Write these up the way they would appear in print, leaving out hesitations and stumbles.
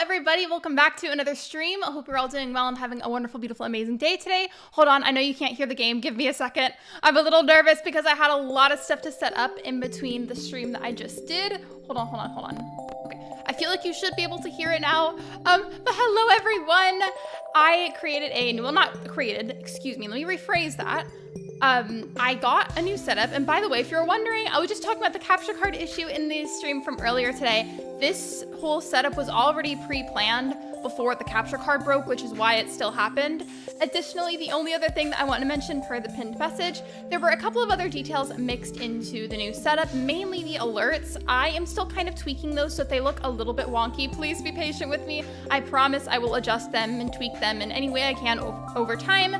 Everybody, welcome back to another stream. I hope you're all doing well and having a wonderful, beautiful, amazing day today. Hold on, I know you can't hear the game. Give me a second. I'm a little nervous because I had a lot of stuff to set up in between the stream that I just did. Hold on. Okay, I feel like you should be able to hear it now. But hello everyone. I created excuse me, let me rephrase that. I got a new setup, and by the way, if you're wondering, I was just talking about the capture card issue in the stream from earlier today. This whole setup was already pre-planned before the capture card broke, which is why it still happened. Additionally, the only other thing that I want to mention per the pinned message, there were a couple of other details mixed into the new setup, mainly the alerts. I am still kind of tweaking those, so if they look a little bit wonky, please be patient with me. I promise I will adjust them and tweak them in any way I can over time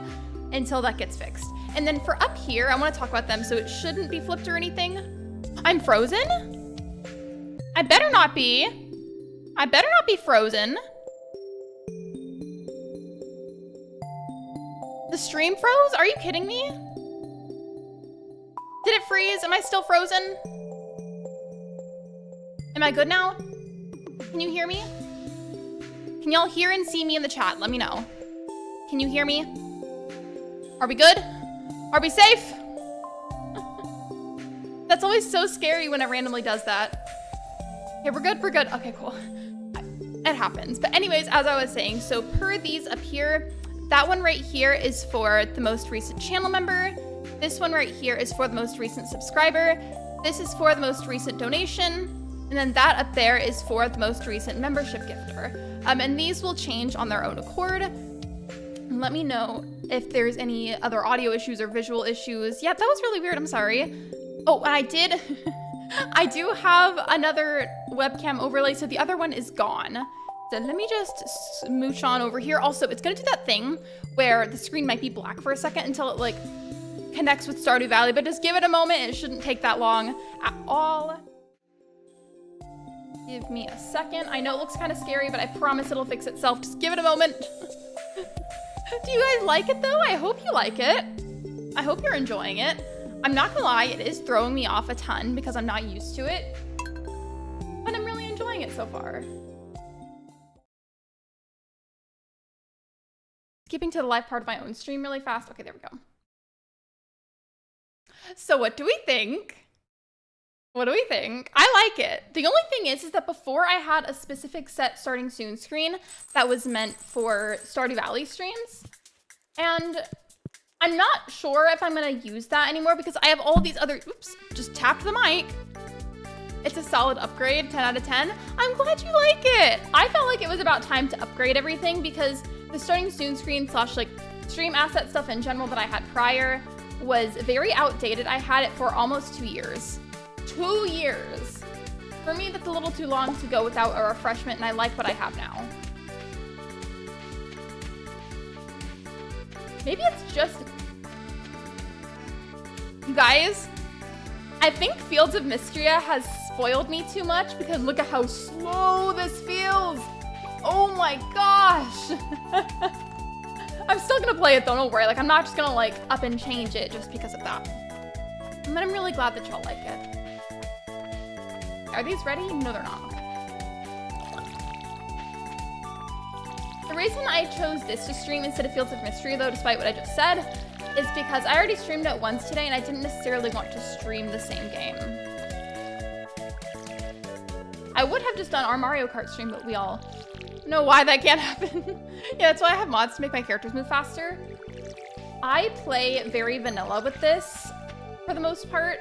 until that gets fixed. And then for up here, I want to talk about them, so it shouldn't be flipped or anything. I'm frozen? I better not be. I better not be frozen. The stream froze? Are you kidding me? Did it freeze? Am I still frozen? Am I good now? Can you hear me? Can y'all hear and see me in the chat? Let me know. Can you hear me? Are we good? Are we safe? That's always so scary when it randomly does that. Okay, we're good. Okay, cool. It happens. But anyways, as I was saying, so per these up here, that one right here is for the most recent channel member. This one right here is for the most recent subscriber. This is for the most recent donation. And then that up there is for the most recent membership gifter. And these will change on their own accord. Let me know if there's any other audio issues or visual issues. Yeah, that was really weird. I'm sorry. Oh, and I do have another webcam overlay, so the other one is gone. So let me just smooch on over here. Also, it's gonna do that thing where the screen might be black for a second until it like connects with Stardew Valley, but just give it a moment. It shouldn't take that long at all. Give me a second. I know it looks kind of scary, but I promise it'll fix itself. Just give it a moment. Do you guys like it though? I hope you like it. I hope you're enjoying it. I'm not gonna lie, it is throwing me off a ton because I'm not used to it, but I'm really enjoying it so far. Skipping to the live part of my own stream really fast. Okay, there we go. So what do we think? What do we think? I like it. The only thing is that before I had a specific set starting soon screen that was meant for Stardew Valley streams. And I'm not sure if I'm gonna use that anymore because I have all these other, oops, just tapped the mic. It's a solid upgrade, 10 out of 10. I'm glad you like it. I felt like it was about time to upgrade everything because the starting soon screen / like stream asset stuff in general that I had prior was very outdated. I had it for almost 2 years. 2 years. For me, that's a little too long to go without a refreshment, and I like what I have now. Maybe it's just... You guys, I think Fields of Mystria has spoiled me too much because look at how slow this feels. Oh my gosh. I'm still gonna play it though, don't worry. Like, I'm not just gonna like up and change it just because of that. But I'm really glad that y'all like it. Are these ready? No, they're not. The reason I chose this to stream instead of Fields of Mystery though, despite what I just said, is because I already streamed it once today and I didn't necessarily want to stream the same game. I would have just done our Mario Kart stream, but we all know why that can't happen. Yeah, that's why I have mods to make my characters move faster. I play very vanilla with this for the most part.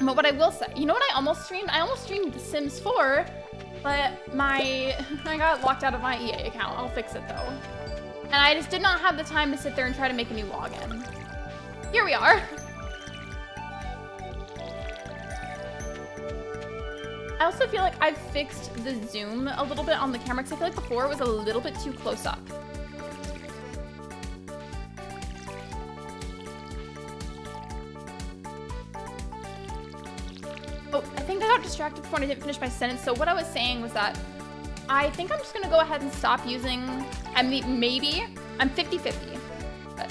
But what I will say, you know what I almost streamed? I almost streamed The Sims 4, but I got locked out of my EA account. I'll fix it though. And I just did not have the time to sit there and try to make a new login. Here we are. I also feel like I've fixed the zoom a little bit on the camera because I feel like before it was a little bit too close up. Oh, I think I got distracted before and I didn't finish my sentence. So what I was saying was that I think I'm just gonna go ahead and stop using, maybe, I'm 50-50. But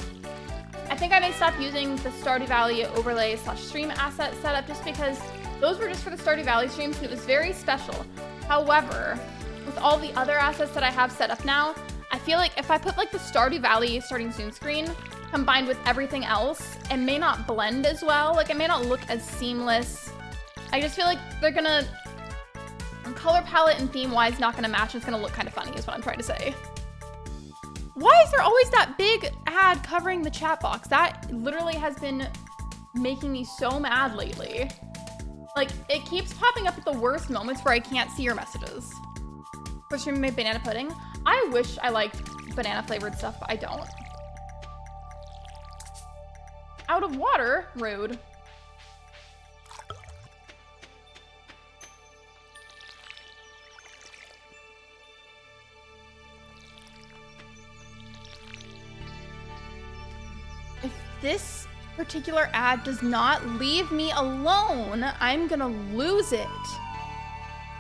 I think I may stop using the Stardew Valley overlay / stream asset setup just because those were just for the Stardew Valley streams and it was very special. However, with all the other assets that I have set up now, I feel like if I put like the Stardew Valley starting soon screen combined with everything else, it may not blend as well. Like it may not look as seamless. I just feel like they're gonna, color palette and theme wise, not gonna match. It's gonna look kind of funny is what I'm trying to say. Why is there always that big ad covering the chat box? That literally has been making me so mad lately. Like, it keeps popping up at the worst moments where I can't see your messages. For streaming my banana pudding. I wish I liked banana flavored stuff, but I don't. Out of water? Rude. If this particular ad does not leave me alone, I'm gonna lose it.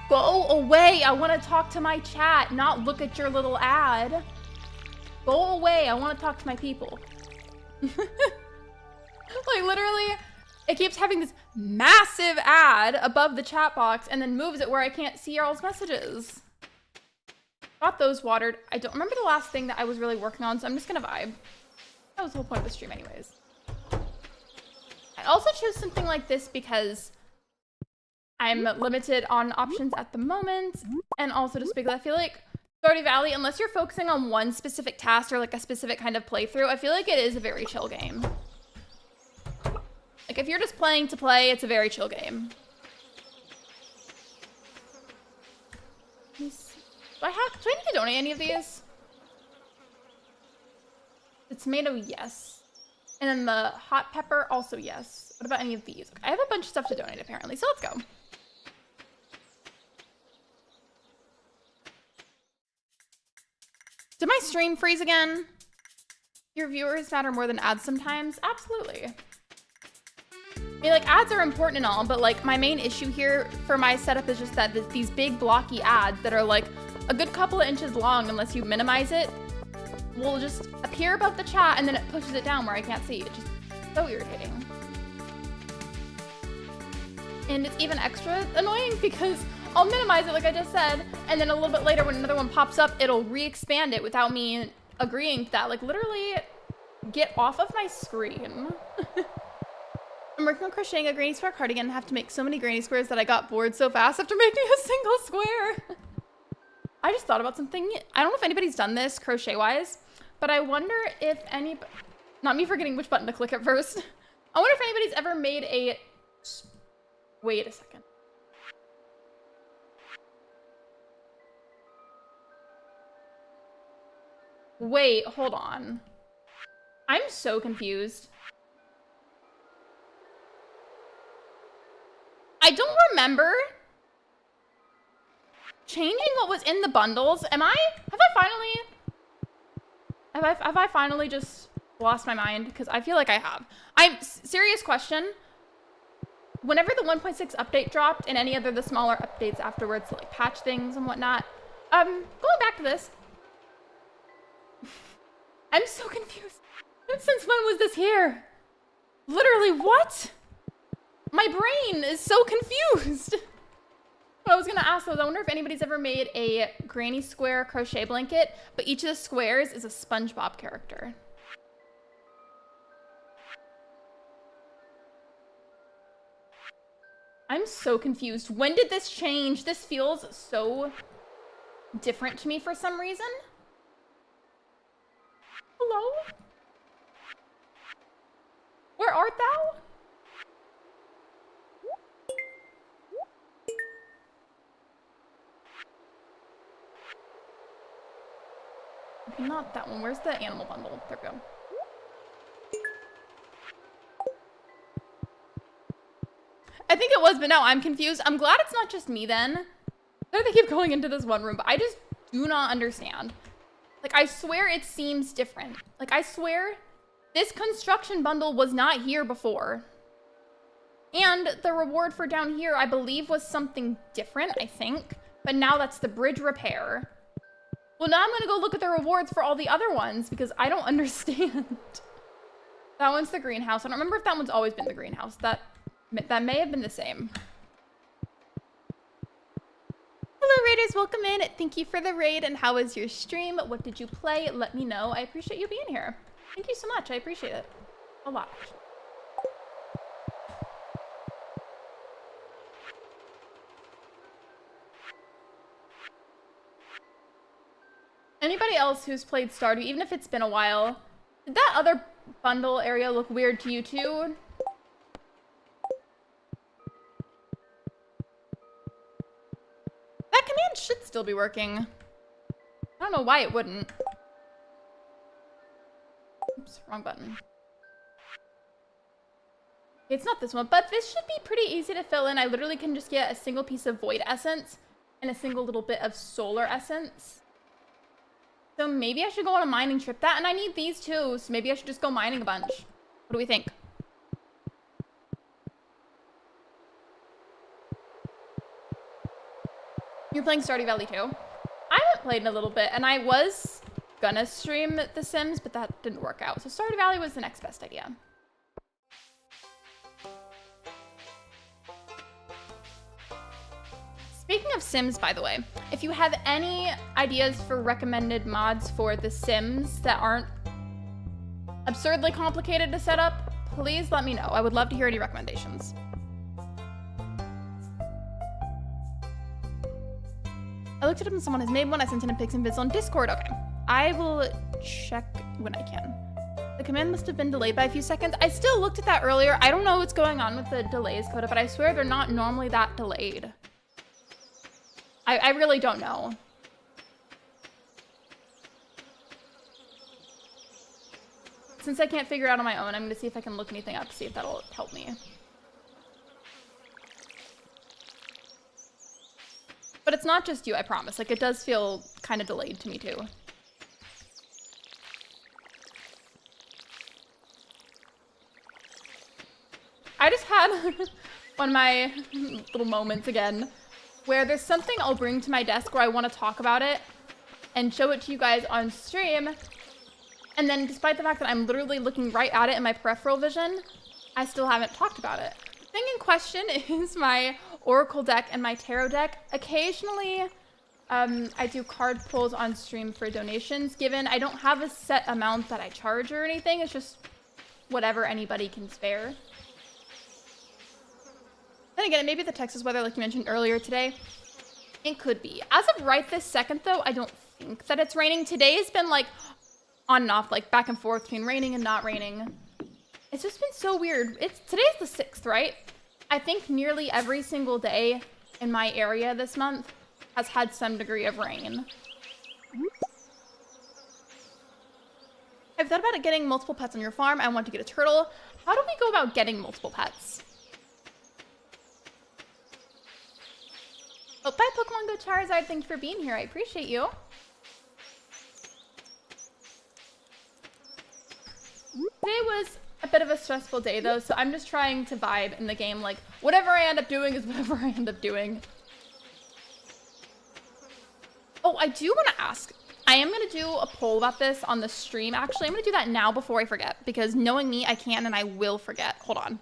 Go away. I want to talk to my chat, not look at your little ad. Go away. I want to talk to my people. Like literally, it keeps having this massive ad above the chat box and then moves it where I can't see y'all's messages. Got those watered. I don't remember the last thing that I was really working on, so I'm just gonna vibe. That was the whole point of the stream anyways. I also chose something like this because I'm limited on options at the moment, and also just because I feel like Stardew Valley, unless you're focusing on one specific task or like a specific kind of playthrough, I feel like it is a very chill game. Like if you're just playing to play, it's a very chill game. Do I need to donate any of these? The tomato, yes. And then the hot pepper, also yes. What about any of these? I have a bunch of stuff to donate apparently, so let's go. Did my stream freeze again? Your viewers matter more than ads sometimes? Absolutely. I mean, like, ads are important and all, but like my main issue here for my setup is just that these big blocky ads that are like a good couple of inches long, unless you minimize it, will just appear above the chat and then it pushes it down where I can't see. It's just so irritating. And it's even extra annoying because I'll minimize it like I just said, and then a little bit later when another one pops up, it'll re-expand it without me agreeing to that. Like literally, get off of my screen. I'm working on crocheting a granny square cardigan and have to make so many granny squares that I got bored so fast after making a single square. I just thought about something. I don't know if anybody's done this crochet-wise, but I wonder if not me forgetting which button to click at first. I wonder if anybody's ever made a, wait a second. Wait, hold on. I'm so confused. I don't remember changing what was in the bundles. Have I finally just lost my mind? Because I feel like I have. Serious question. whenever the 1.6 update dropped and any other the smaller updates afterwards to like patch things and whatnot, going back to this, I'm so confused. Since when was this here? Literally, what? My brain is so confused. What I was gonna ask though, I wonder if anybody's ever made a granny square crochet blanket, but each of the squares is a SpongeBob character. I'm so confused. When did this change? This feels so different to me for some reason. Hello? Where art thou? Not that one. Where's the animal bundle? There we go. I think it was, but now I'm confused. I'm glad it's not just me then. They keep going into this one room, but I just do not understand. Like, I swear it seems different. Like, I swear this construction bundle was not here before. And the reward for down here, I believe, was something different, I think. But now that's the bridge repair. Well, now I'm going to go look at the rewards for all the other ones because I don't understand. That one's the greenhouse. I don't remember if that one's always been the greenhouse. That may have been the same. Hello, Raiders. Welcome in. Thank you for the raid. And how was your stream? What did you play? Let me know. I appreciate you being here. Thank you so much. I appreciate it a lot. Anybody else who's played Stardew, even if it's been a while, did that other bundle area look weird to you too? That command should still be working. I don't know why it wouldn't. Oops, wrong button. It's not this one, but this should be pretty easy to fill in. I literally can just get a single piece of void essence and a single little bit of solar essence. So maybe I should go on a mining trip. And I need these too, so maybe I should just go mining a bunch. What do we think? You're playing Stardew Valley too? I haven't played in a little bit, and I was gonna stream The Sims, but that didn't work out. So Stardew Valley was the next best idea. Speaking of Sims, by the way, if you have any ideas for recommended mods for The Sims that aren't absurdly complicated to set up, please let me know. I would love to hear any recommendations. I looked it up and someone has made one. I sent in a pics and vids on Discord. Okay. I will check when I can. The command must have been delayed by a few seconds. I still looked at that earlier. I don't know what's going on with the delays, Coda, but I swear they're not normally that delayed. I really don't know. Since I can't figure it out on my own, I'm going to see if I can look anything up, see if that'll help me. But it's not just you, I promise. Like, it does feel kind of delayed to me, too. I just had one of my little moments again, where there's something I'll bring to my desk where I want to talk about it and show it to you guys on stream. And then despite the fact that I'm literally looking right at it in my peripheral vision, I still haven't talked about it. The thing in question is my Oracle deck and my Tarot deck. Occasionally, I do card pulls on stream for donations, given I don't have a set amount that I charge or anything. It's just whatever anybody can spare. Then again, maybe the Texas weather, like you mentioned earlier today, it could be. As of right this second, though, I don't think that it's raining. Today has been like on and off, like back and forth between raining and not raining. It's just been so weird. Today's the 6th, right? I think nearly every single day in my area this month has had some degree of rain. I've thought about getting multiple pets on your farm. I want to get a turtle. How do we go about getting multiple pets? Oh, bye, Pokemon Go Charizard. Thank you for being here. I appreciate you. Today was a bit of a stressful day though, so I'm just trying to vibe in the game. Like, whatever I end up doing is whatever I end up doing. Oh, I do want to ask. I am going to do a poll about this on the stream. Actually, I'm going to do that now before I forget, because knowing me, I can and I will forget. Hold on.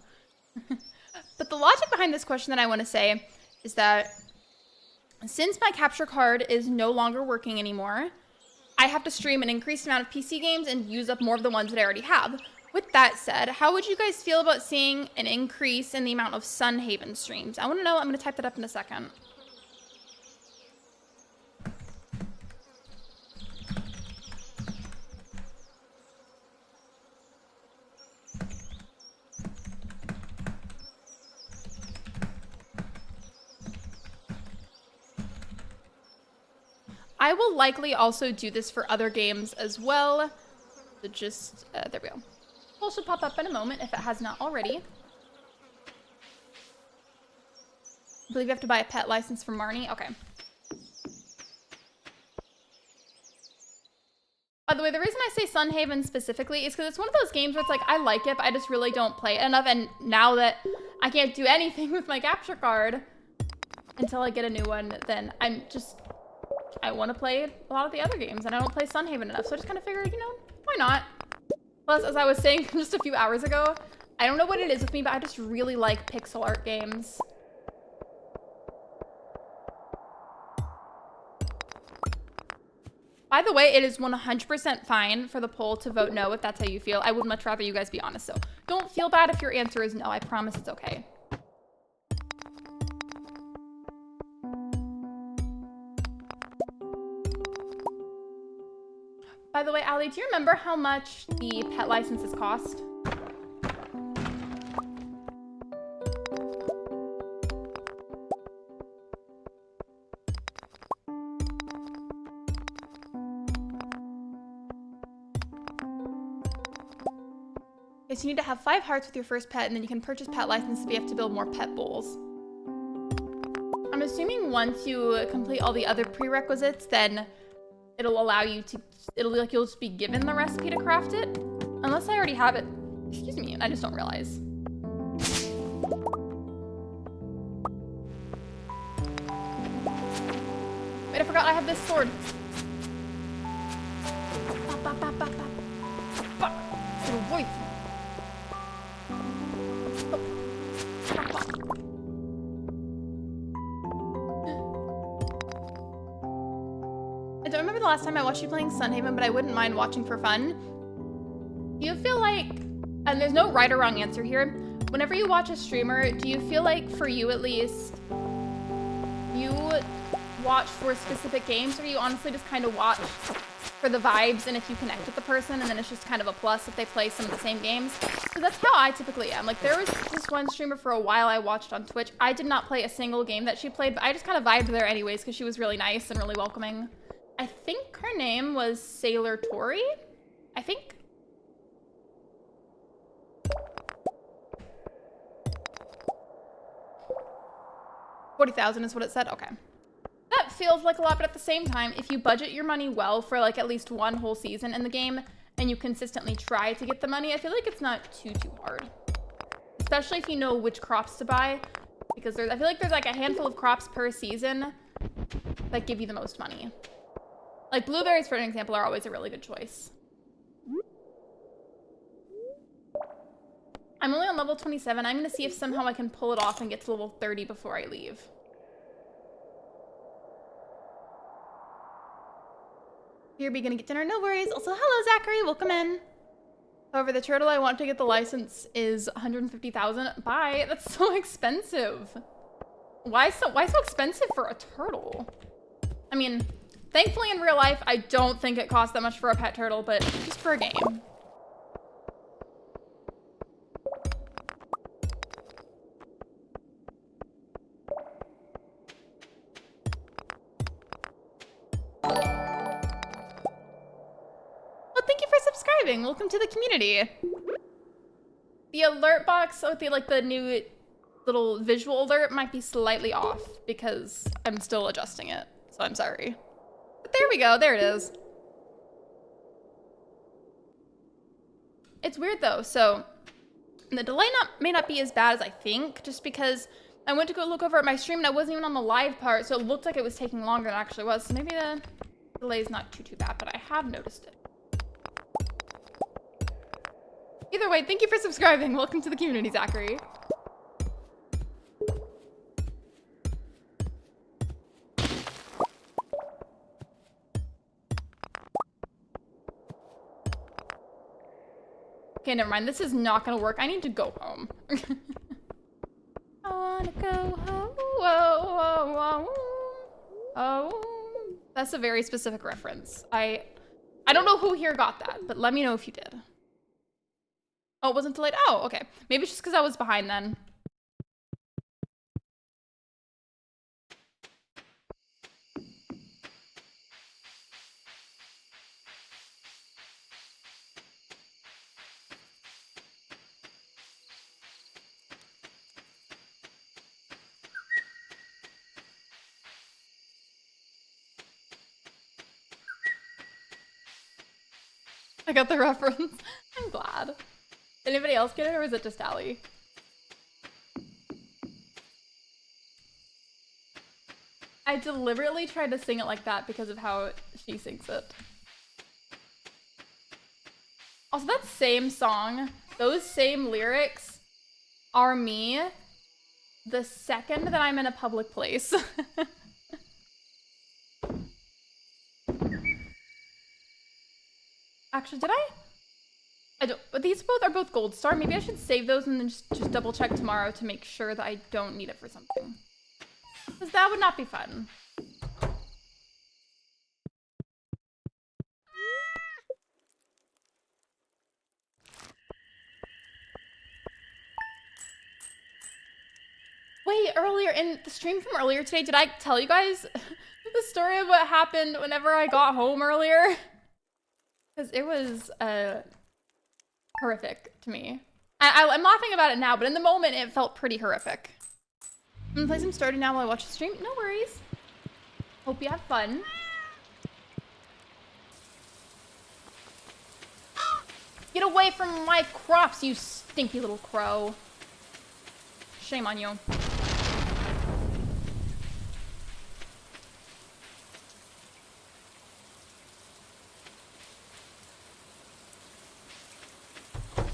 But the logic behind this question that I want to say is that since my capture card is no longer working anymore, I have to stream an increased amount of PC games and use up more of the ones that I already have. With that said, how would you guys feel about seeing an increase in the amount of Sunhaven streams? I want to know. I'm going to type that up in a second. I will likely also do this for other games as well. So just, there we go. Poll should pop up in a moment if it has not already. I believe you have to buy a pet license from Marnie. Okay. By the way, the reason I say Sunhaven specifically is because it's one of those games where it's like, I like it, but I just really don't play it enough. And now that I can't do anything with my capture card until I get a new one, then I want to play a lot of the other games, and I don't play Sunhaven enough, so I just kind of figured, you know, why not? Plus, as I was saying just a few hours ago, I don't know what it is with me, but I just really like pixel art games. By the way, it is 100% fine for the poll to vote no if that's how you feel. I would much rather you guys be honest, so don't feel bad if your answer is no. I promise it's okay. By the way, Allie, do you remember how much the pet licenses cost? Okay, so you need to have 5 hearts with your first pet, and then you can purchase pet licenses if you have to build more pet bowls. I'm assuming once you complete all the other prerequisites, then it'll allow you to, you'll just be given the recipe to craft it. Unless I already have it. Excuse me, I just don't realize. Wait, I forgot I have this sword. Bop, bop, bop, bop, bop. Fuck. Little voice. Oh. Bop, bop. I don't remember the last time I watched you playing Sunhaven, but I wouldn't mind watching for fun. Do you feel like, and there's no right or wrong answer here, whenever you watch a streamer, do you feel like, for you at least, you watch for specific games, or you honestly just kind of watch for the vibes and if you connect with the person, and then it's just kind of a plus if they play some of the same games? So that's how I typically am. Like, there was this one streamer for a while I watched on Twitch. I did not play a single game that she played, but I just kind of vibed there anyways because she was really nice and really welcoming. I think her name was Sailor Tori, I think. $40,000 is what it said. Okay. That feels like a lot, but at the same time, if you budget your money well for like at least one whole season in the game and you consistently try to get the money, I feel like it's not too hard. Especially if you know which crops to buy, because I feel like there's like a handful of crops per season that give you the most money. Like blueberries, for an example, are always a really good choice. I'm only on level 27. I'm going to see if somehow I can pull it off and get to level 30 before I leave. You're gonna get dinner, no worries. Also, hello, Zachary, welcome in. However, the turtle I want to get the license is 150,000. Bye, that's so expensive. Why so expensive for a turtle? I mean, thankfully in real life, I don't think it costs that much for a pet turtle, but just for a game. Thank you for subscribing. Welcome to the community. The alert box with the new little visual alert might be slightly off because I'm still adjusting it. So I'm sorry. But there we go. There it is. It's weird though. So And the delay may not be as bad as I think, just because I went to go look over at my stream and I wasn't even on the live part, so it looked like it was taking longer than it actually was. So maybe the delay is not too bad, but I have noticed it. Either way, thank you for subscribing. Welcome to the community, Zachary. Okay, never mind. This is not gonna work. I need to go home. I wanna go home. Whoa, whoa, whoa. Oh, that's a very specific reference. I don't know who here got that, but let me know if you did. Oh, it wasn't delayed. Oh, okay. Maybe it's just because I was behind then. I got the reference. I'm glad. Did anybody else get it, or is it just Allie? I deliberately tried to sing it like that because of how she sings it. Also, that same song, those same lyrics are me the second that I'm in a public place. Actually, did I don't, but these both are both gold star. Maybe I should save those and then just double check tomorrow to make sure that I don't need it for something. Because that would not be fun. Wait, earlier in the stream from earlier today, did I tell you guys the story of what happened whenever I got home earlier? Because it was horrific to me. I'm laughing about it now, but in the moment it felt pretty horrific. I'm gonna play some Stardew now while I watch the stream. No worries. Hope you have fun. Get away from my crops, you stinky little crow. Shame on you.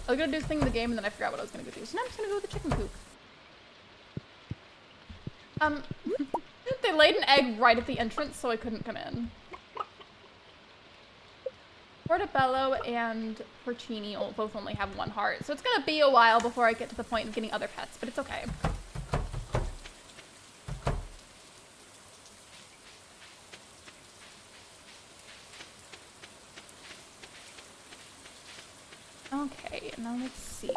I was gonna do this thing in the game and then I forgot what I was gonna go do. So now I'm just gonna go with the chicken coop. They laid an egg right at the entrance so I couldn't come in. Portobello and Porcini both only have one heart, so it's gonna be a while before I get to the point of getting other pets, but it's okay. Okay, now let's see.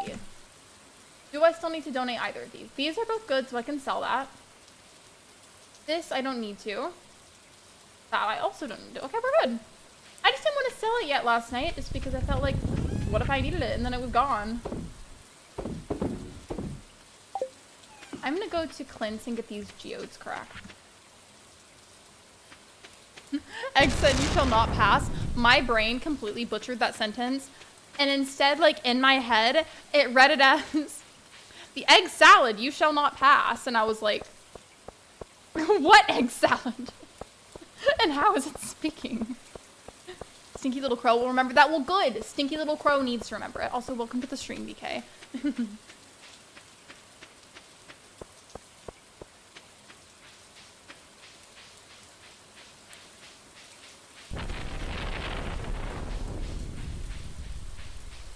Do I still need to donate either of these? These are both good, so I can sell that. This I don't need to. That I also don't need to. Okay, we're good. I just didn't want to sell it yet last night, just because I felt like, what if I needed it and then it was gone? I'm gonna go to Clint's and get these geodes cracked. Egg said, "You shall not pass." My brain completely butchered that sentence. And instead, like, in my head, it read it as, "The egg salad, you shall not pass." And I was like, what egg salad? And how is it speaking? Stinky little crow will remember that. Well, good. Stinky little crow needs to remember it. Also, welcome to the stream, BK.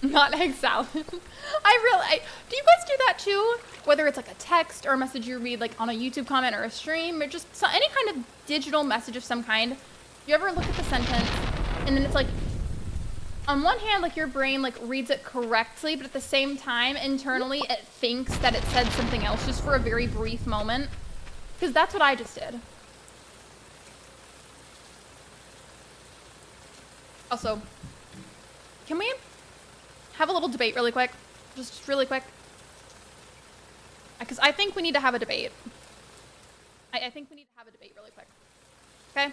Not egg salad. Do you guys do that too? Whether it's like a text or a message you read like on a YouTube comment or a stream or just any kind of digital message of some kind. You ever look at the sentence and then it's like, on one hand, like your brain like reads it correctly, but at the same time, internally it thinks that it said something else just for a very brief moment. Because that's what I just did. Also, can we have a little debate really quick? Just really quick. Because I think we need to have a debate. I think we need to have a debate really quick. Okay?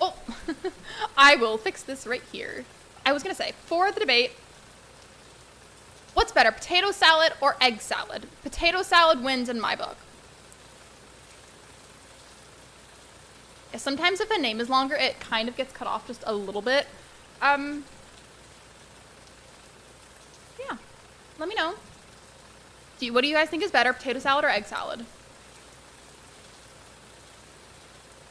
Oh, I will fix this right here. I was gonna say, for the debate, what's better, potato salad or egg salad? Potato salad wins in my book. Yeah, sometimes if a name is longer, it kind of gets cut off just a little bit. Yeah. Let me know. What do you guys think is better, potato salad or egg salad?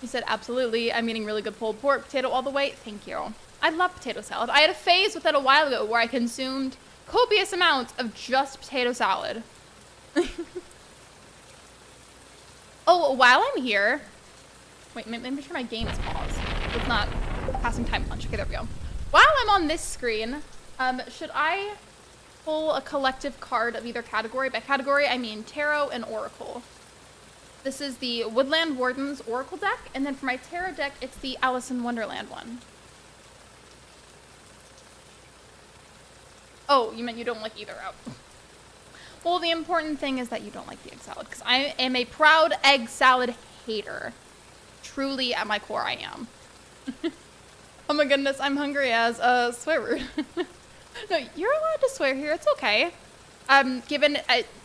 He said, absolutely. I'm eating really good pulled pork, potato all the way. Thank you. I love potato salad. I had a phase with it a while ago where I consumed copious amounts of just potato salad. Oh, while I'm here, wait, make sure my game is paused. It's not passing time lunch. Okay, there we go. While I'm on this screen, should I pull a collective card of either category? By category, I mean tarot and oracle. This is the Woodland Warden's Oracle deck, and then for my tarot deck, it's the Alice in Wonderland one. Oh, you meant you don't like either out. Well, the important thing is that you don't like the egg salad, because I am a proud egg salad hater. Truly, at my core, I am. Oh my goodness, I'm hungry as a swear word. No, you're allowed to swear here. It's okay. Given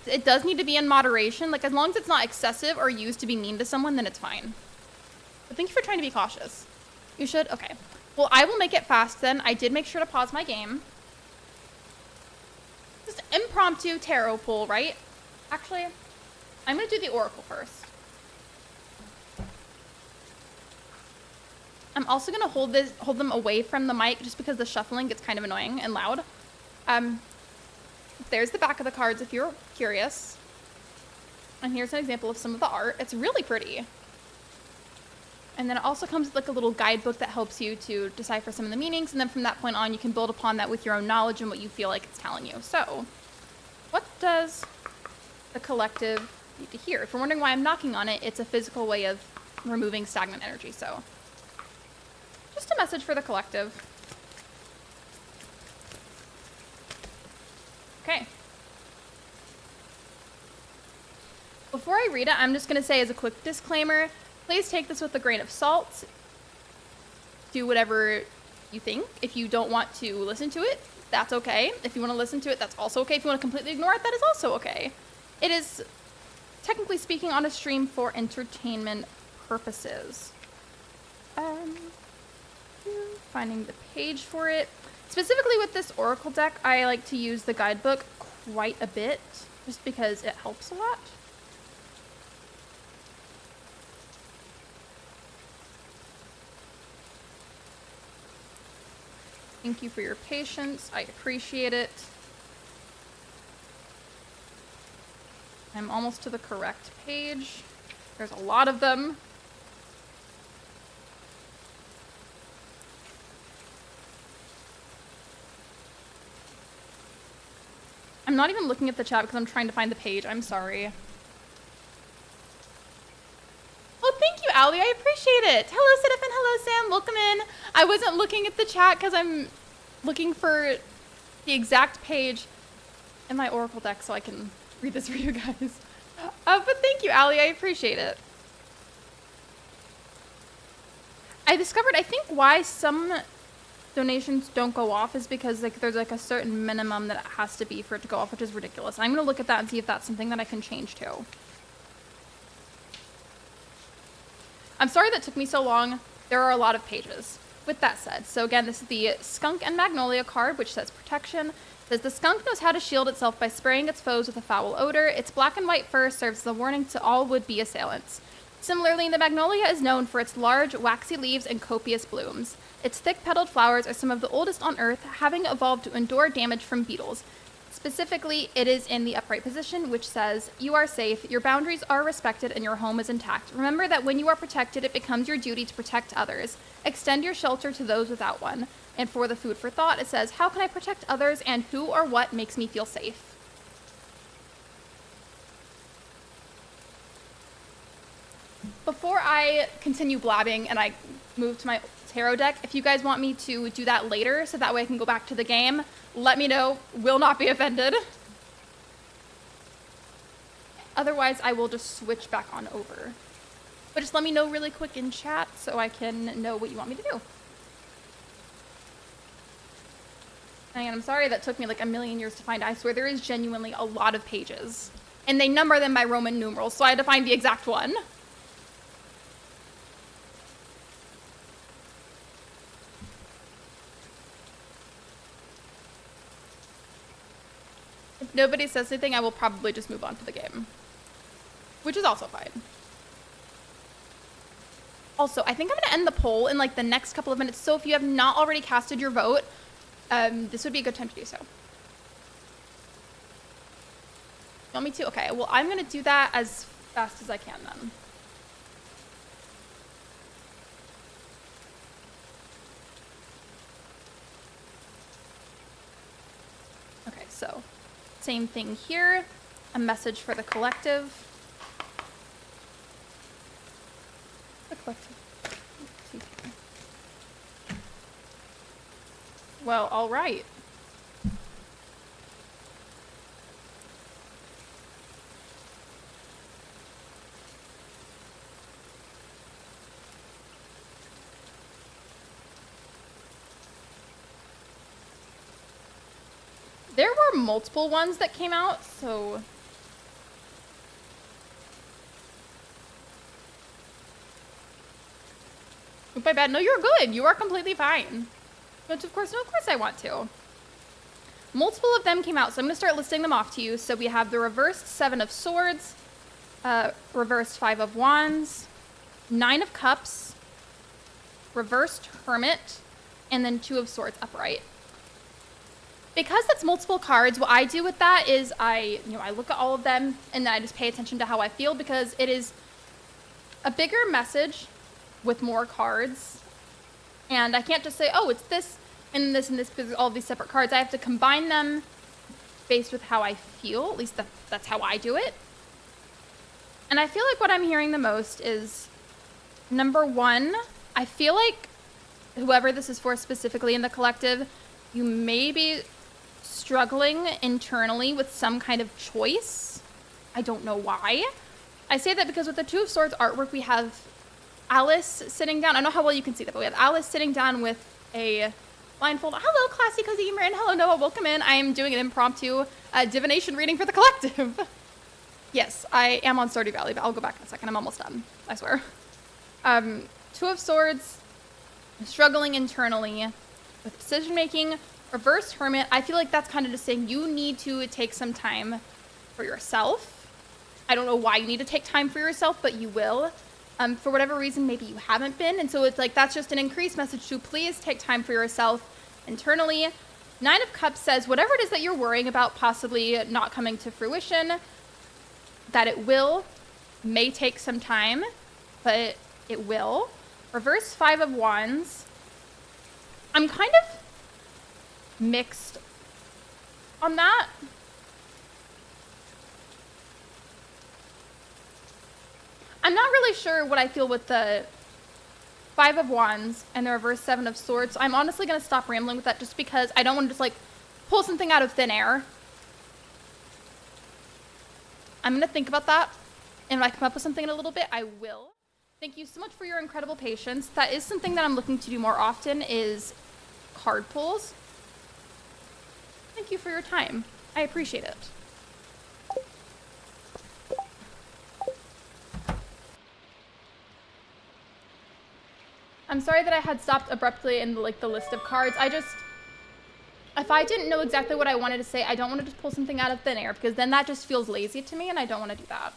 it does need to be in moderation. Like, as long as it's not excessive or used to be mean to someone, then it's fine. But thank you for trying to be cautious. You should? Okay. Well, I will make it fast then. I did make sure to pause my game. Just impromptu tarot pull, right? Actually, I'm going to do the oracle first. I'm also going to hold them away from the mic just because the shuffling gets kind of annoying and loud. There's the back of the cards if you're curious. And here's an example of some of the art. It's really pretty. And then it also comes with like a little guidebook that helps you to decipher some of the meanings. And then from that point on, you can build upon that with your own knowledge and what you feel like it's telling you. So, what does the collective need to hear? If you're wondering why I'm knocking on it, it's a physical way of removing stagnant energy. So, just a message for the collective. Okay. Before I read it, I'm just going to say as a quick disclaimer, please take this with a grain of salt. Do whatever you think. If you don't want to listen to it, that's okay. If you want to listen to it, that's also okay. If you want to completely ignore it, that is also okay. It is, technically speaking, on a stream for entertainment purposes. Finding the page for it. Specifically with this oracle deck, I like to use the guidebook quite a bit, just because it helps a lot. Thank you for your patience. I appreciate it. I'm almost to the correct page. There's a lot of them. I'm not even looking at the chat because I'm trying to find the page. I'm sorry. Oh, thank you, Allie. I appreciate it. Hello, Citizen. Hello, Sam. Welcome in. I wasn't looking at the chat because I'm looking for the exact page in my Oracle deck so I can read this for you guys. But thank you, Allie. I appreciate it. I discovered, I think, why some donations don't go off is because like there's like a certain minimum that it has to be for it to go off, which is ridiculous. And I'm going to look at that and see if that's something that I can change to. I'm sorry that took me so long. There are a lot of pages. With that said, so again, this is the Skunk and Magnolia card, which says protection. It says the skunk knows how to shield itself by spraying its foes with a foul odor. Its black and white fur serves as a warning to all would-be assailants. Similarly, the magnolia is known for its large, waxy leaves and copious blooms. Its thick-petaled flowers are some of the oldest on Earth, having evolved to endure damage from beetles. Specifically, it is in the upright position, which says, "You are safe, your boundaries are respected, and your home is intact. Remember that when you are protected, it becomes your duty to protect others. Extend your shelter to those without one." And for the food for thought, it says, "How can I protect others, and who or what makes me feel safe?" Before I continue blabbing and I move to my tarot deck, if you guys want me to do that later so that way I can go back to the game, let me know. Will not be offended. Otherwise, I will just switch back on over. But just let me know really quick in chat so I can know what you want me to do. And I'm sorry that took me like a million years to find. I swear there is genuinely a lot of pages. And they number them by Roman numerals, so I had to find the exact one. If nobody says anything, I will probably just move on to the game. Which is also fine. Also, I think I'm going to end the poll in like the next couple of minutes, so if you have not already casted your vote, this would be a good time to do so. You want me to? Okay, well, I'm going to do that as fast as I can then. Okay, so same thing here. A message for the collective. The collective. Well, all right. There were multiple ones that came out, so... My bad. No, you're good. You are completely fine. But of course, no, of course I want to. Multiple of them came out, so I'm going to start listing them off to you. So we have the reversed 7 of Swords, reversed 5 of Wands, 9 of Cups, reversed Hermit, and then 2 of Swords upright. Because that's multiple cards, what I do with that is I look at all of them and then I just pay attention to how I feel, because it is a bigger message with more cards. And I can't just say, oh, it's this and this and this, because all these separate cards. I have to combine them based with how I feel. At least that's how I do it. And I feel like what I'm hearing the most is, number one, I feel like whoever this is for specifically in the collective, you may be struggling internally with some kind of choice. I don't know why. I say that because with the 2 of Swords artwork, we have Alice sitting down. I don't know how well you can see that, but we have Alice sitting down with a blindfold. Hello, classy cozy gamer, and hello, Noah. Welcome in. I am doing an impromptu divination reading for the collective. Yes, I am on Stardew Valley, but I'll go back in a second. I'm almost done, I swear. 2 of Swords, struggling internally with decision making. Reversed Hermit, I feel like that's kind of just saying you need to take some time for yourself. I don't know why you need to take time for yourself, but you will. For whatever reason, maybe you haven't been. And so it's like, that's just an increased message to please take time for yourself internally. 9 of Cups says, whatever it is that you're worrying about possibly not coming to fruition, that it may take some time, but it will. Reverse 5 of Wands. I'm kind of mixed on that. I'm not really sure what I feel with the 5 of Wands and the reverse 7 of Swords. I'm honestly going to stop rambling with that just because I don't want to just like pull something out of thin air. I'm going to think about that, and if I come up with something in a little bit, I will. Thank you so much for your incredible patience. That is something that I'm looking to do more often, is card pulls. Thank you for your time. I appreciate it. I'm sorry that I had stopped abruptly in the list of cards. If I didn't know exactly what I wanted to say, I don't want to just pull something out of thin air, because then that just feels lazy to me, and I don't want to do that.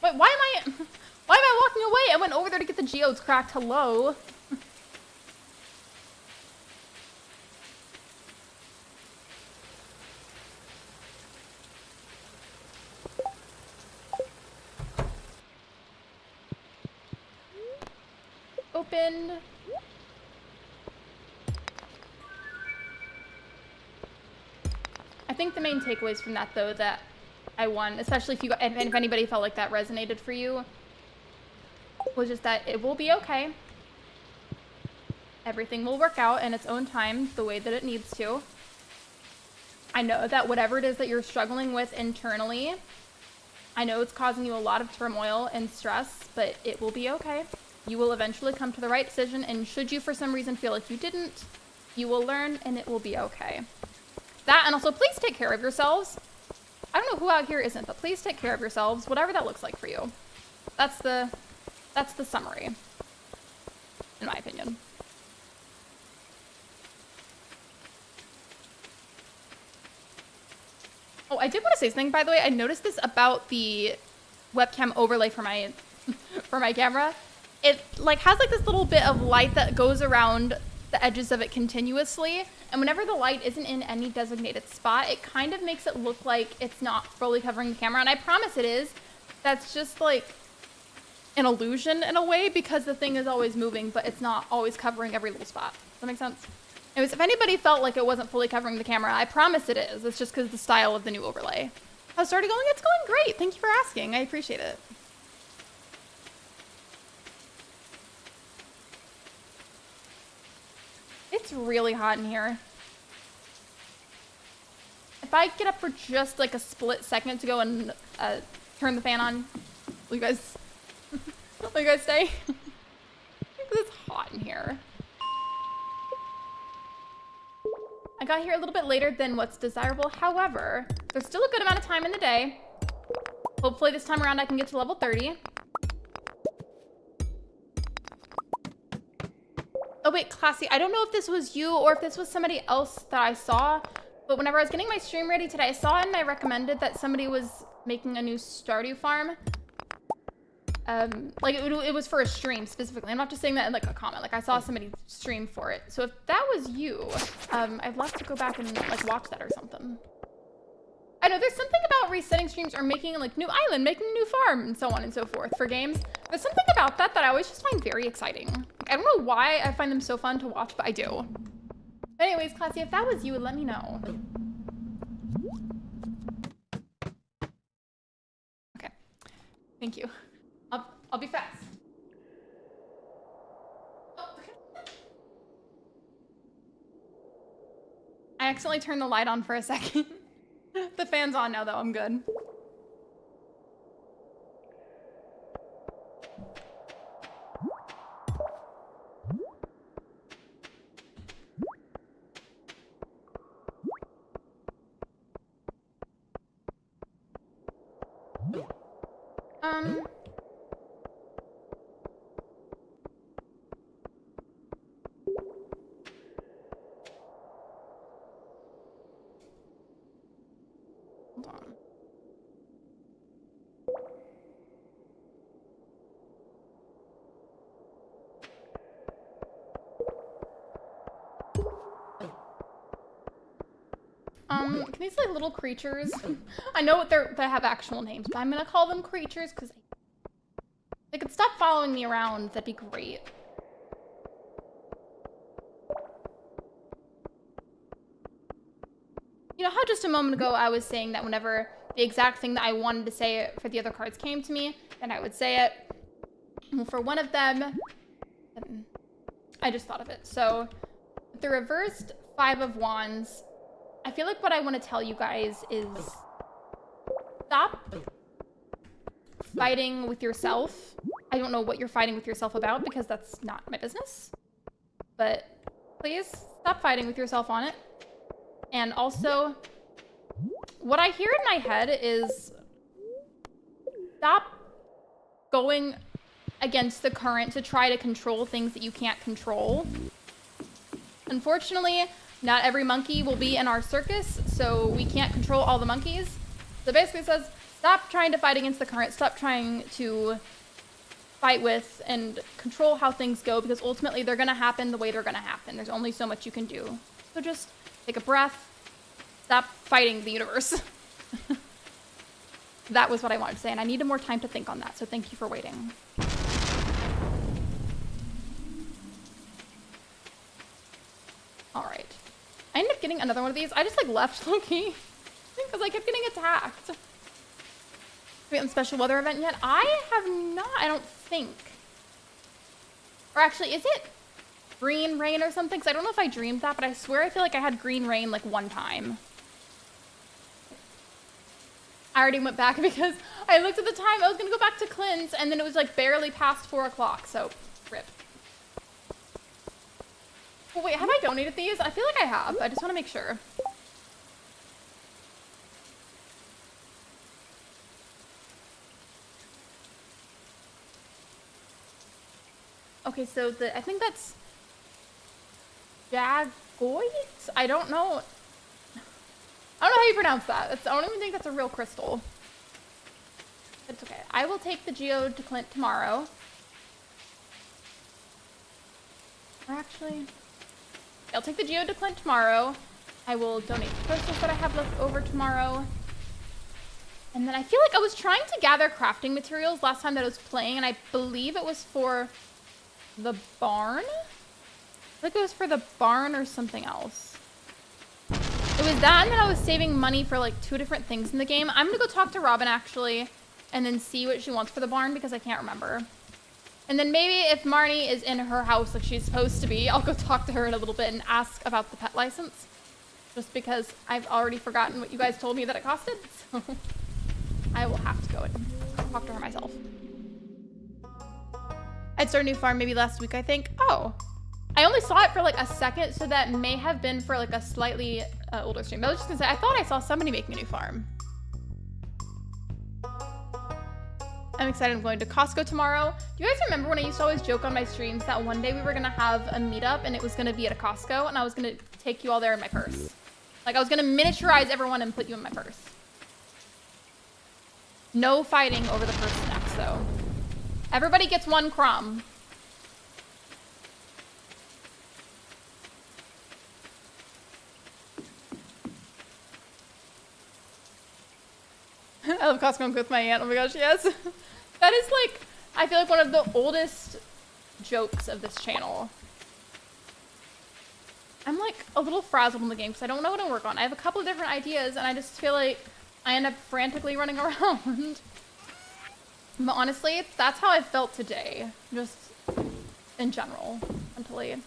Wait, why am I walking away? I went over there to get the geodes cracked. Hello. Opened. I think the main takeaways from that, though, that I won, especially if anybody felt like that resonated for you, was just that it will be okay. Everything will work out in its own time, the way that it needs to. I know that whatever it is that you're struggling with internally, I know it's causing you a lot of turmoil and stress, but it will be okay. You will eventually come to the right decision, and should you for some reason feel like you didn't, you will learn and it will be okay. That, and also please take care of yourselves. I don't know who out here isn't, but please take care of yourselves, whatever that looks like for you. That's the summary, in my opinion. Oh, I did want to say something, by the way. I noticed this about the webcam overlay for my for my camera. It like has like this little bit of light that goes around the edges of it continuously, and whenever the light isn't in any designated spot, it kind of makes it look like it's not fully covering the camera, and I promise it is. That's just like an illusion in a way, because the thing is always moving, but it's not always covering every little spot. Does that make sense? Anyways, if anybody felt like it wasn't fully covering the camera, I promise it is. It's just because of the style of the new overlay. How's Stardew going? It's going great. Thank you for asking. I appreciate it. It's really hot in here. If I get up for just like a split second to go and turn the fan on, will you guys stay? Because it's hot in here. I got here a little bit later than what's desirable. However, there's still a good amount of time in the day. Hopefully this time around I can get to level 30. Oh wait, Classy, I don't know if this was you or if this was somebody else that I saw, but whenever I was getting my stream ready today, I saw and I recommended that somebody was making a new Stardew farm. Like it was for a stream specifically. I'm not just saying that in like a comment. Like I saw somebody stream for it. So if that was you, I'd love to go back and like watch that or something. I know there's something about resetting streams or making like new island, making a new farm, and so on and so forth for games. There's something about that I always just find very exciting. Like, I don't know why I find them so fun to watch, but I do. Anyways, Classy, if that was you, let me know. Okay. Thank you. I'll be fast. Oh, okay. I accidentally turned the light on for a second. The fan's on now, though. I'm good. Hold on. Can these like little creatures? I know what they have actual names, but I'm gonna call them creatures because they could stop following me around. That'd be great. You know how just a moment ago I was saying that whenever the exact thing that I wanted to say for the other cards came to me, then I would say it. Well, for one of them, I just thought of it. So the reversed 5 of Wands, I feel like what I want to tell you guys is stop fighting with yourself. I don't know what you're fighting with yourself about because that's not my business. But please stop fighting with yourself on it. And also, what I hear in my head is stop going against the current to try to control things that you can't control. Unfortunately, not every monkey will be in our circus, so we can't control all the monkeys. So basically it says, stop trying to fight against the current, stop trying to fight with and control how things go, because ultimately they're gonna happen the way they're gonna happen. There's only so much you can do. So just take a breath, stop fighting the universe. That was what I wanted to say, and I needed more time to think on that, so thank you for waiting. All right. I ended up getting another one of these. I just like left Loki because I kept getting attacked. Have we gotten special weather event yet? I have not, I don't think. Or actually, is it green rain or something? Because I don't know if I dreamed that, but I swear I feel like I had green rain like one time. I already went back because I looked at the time. I was gonna go back to cleanse, and then it was like barely past 4 o'clock. So, rip. Oh, wait, have I donated these? I feel like I have. I just want to make sure. Okay, so I think that's Jagoite? I don't know. I don't know how you pronounce that. I don't even think that's a real crystal. It's okay. I will take the geode to Clint tomorrow. Or actually, I'll take the geode to Clint tomorrow. I will donate the crystals that I have left over tomorrow. And then I feel like I was trying to gather crafting materials last time that I was playing, and I believe it was for the barn? I think it was for the barn or something else. It was that, and then I was saving money for like 2 different things in the game. I'm gonna go talk to Robin actually, and then see what she wants for the barn because I can't remember. And then maybe if Marnie is in her house like she's supposed to be, I'll go talk to her in a little bit and ask about the pet license. Just because I've already forgotten what you guys told me that it costed. So I will have to go and talk to her myself. I'd started a new farm maybe last week, I think. Oh, I only saw it for like a second, so that may have been for like a slightly older stream. I was just gonna say, I thought I saw somebody making a new farm. I'm excited. I'm going to Costco tomorrow. Do you guys remember when I used to always joke on my streams that one day we were gonna have a meetup and it was gonna be at a Costco and I was gonna take you all there in my purse? Like I was gonna miniaturize everyone and put you in my purse. No fighting over the purse snacks though. Everybody gets 1 crumb. I love Costco with my aunt. Oh my gosh, yes. That is like, I feel like one of the oldest jokes of this channel. I'm like a little frazzled in the game because I don't know what to work on. I have a couple of different ideas and I just feel like I end up frantically running around. But honestly, that's how I felt today, just in general, mentally.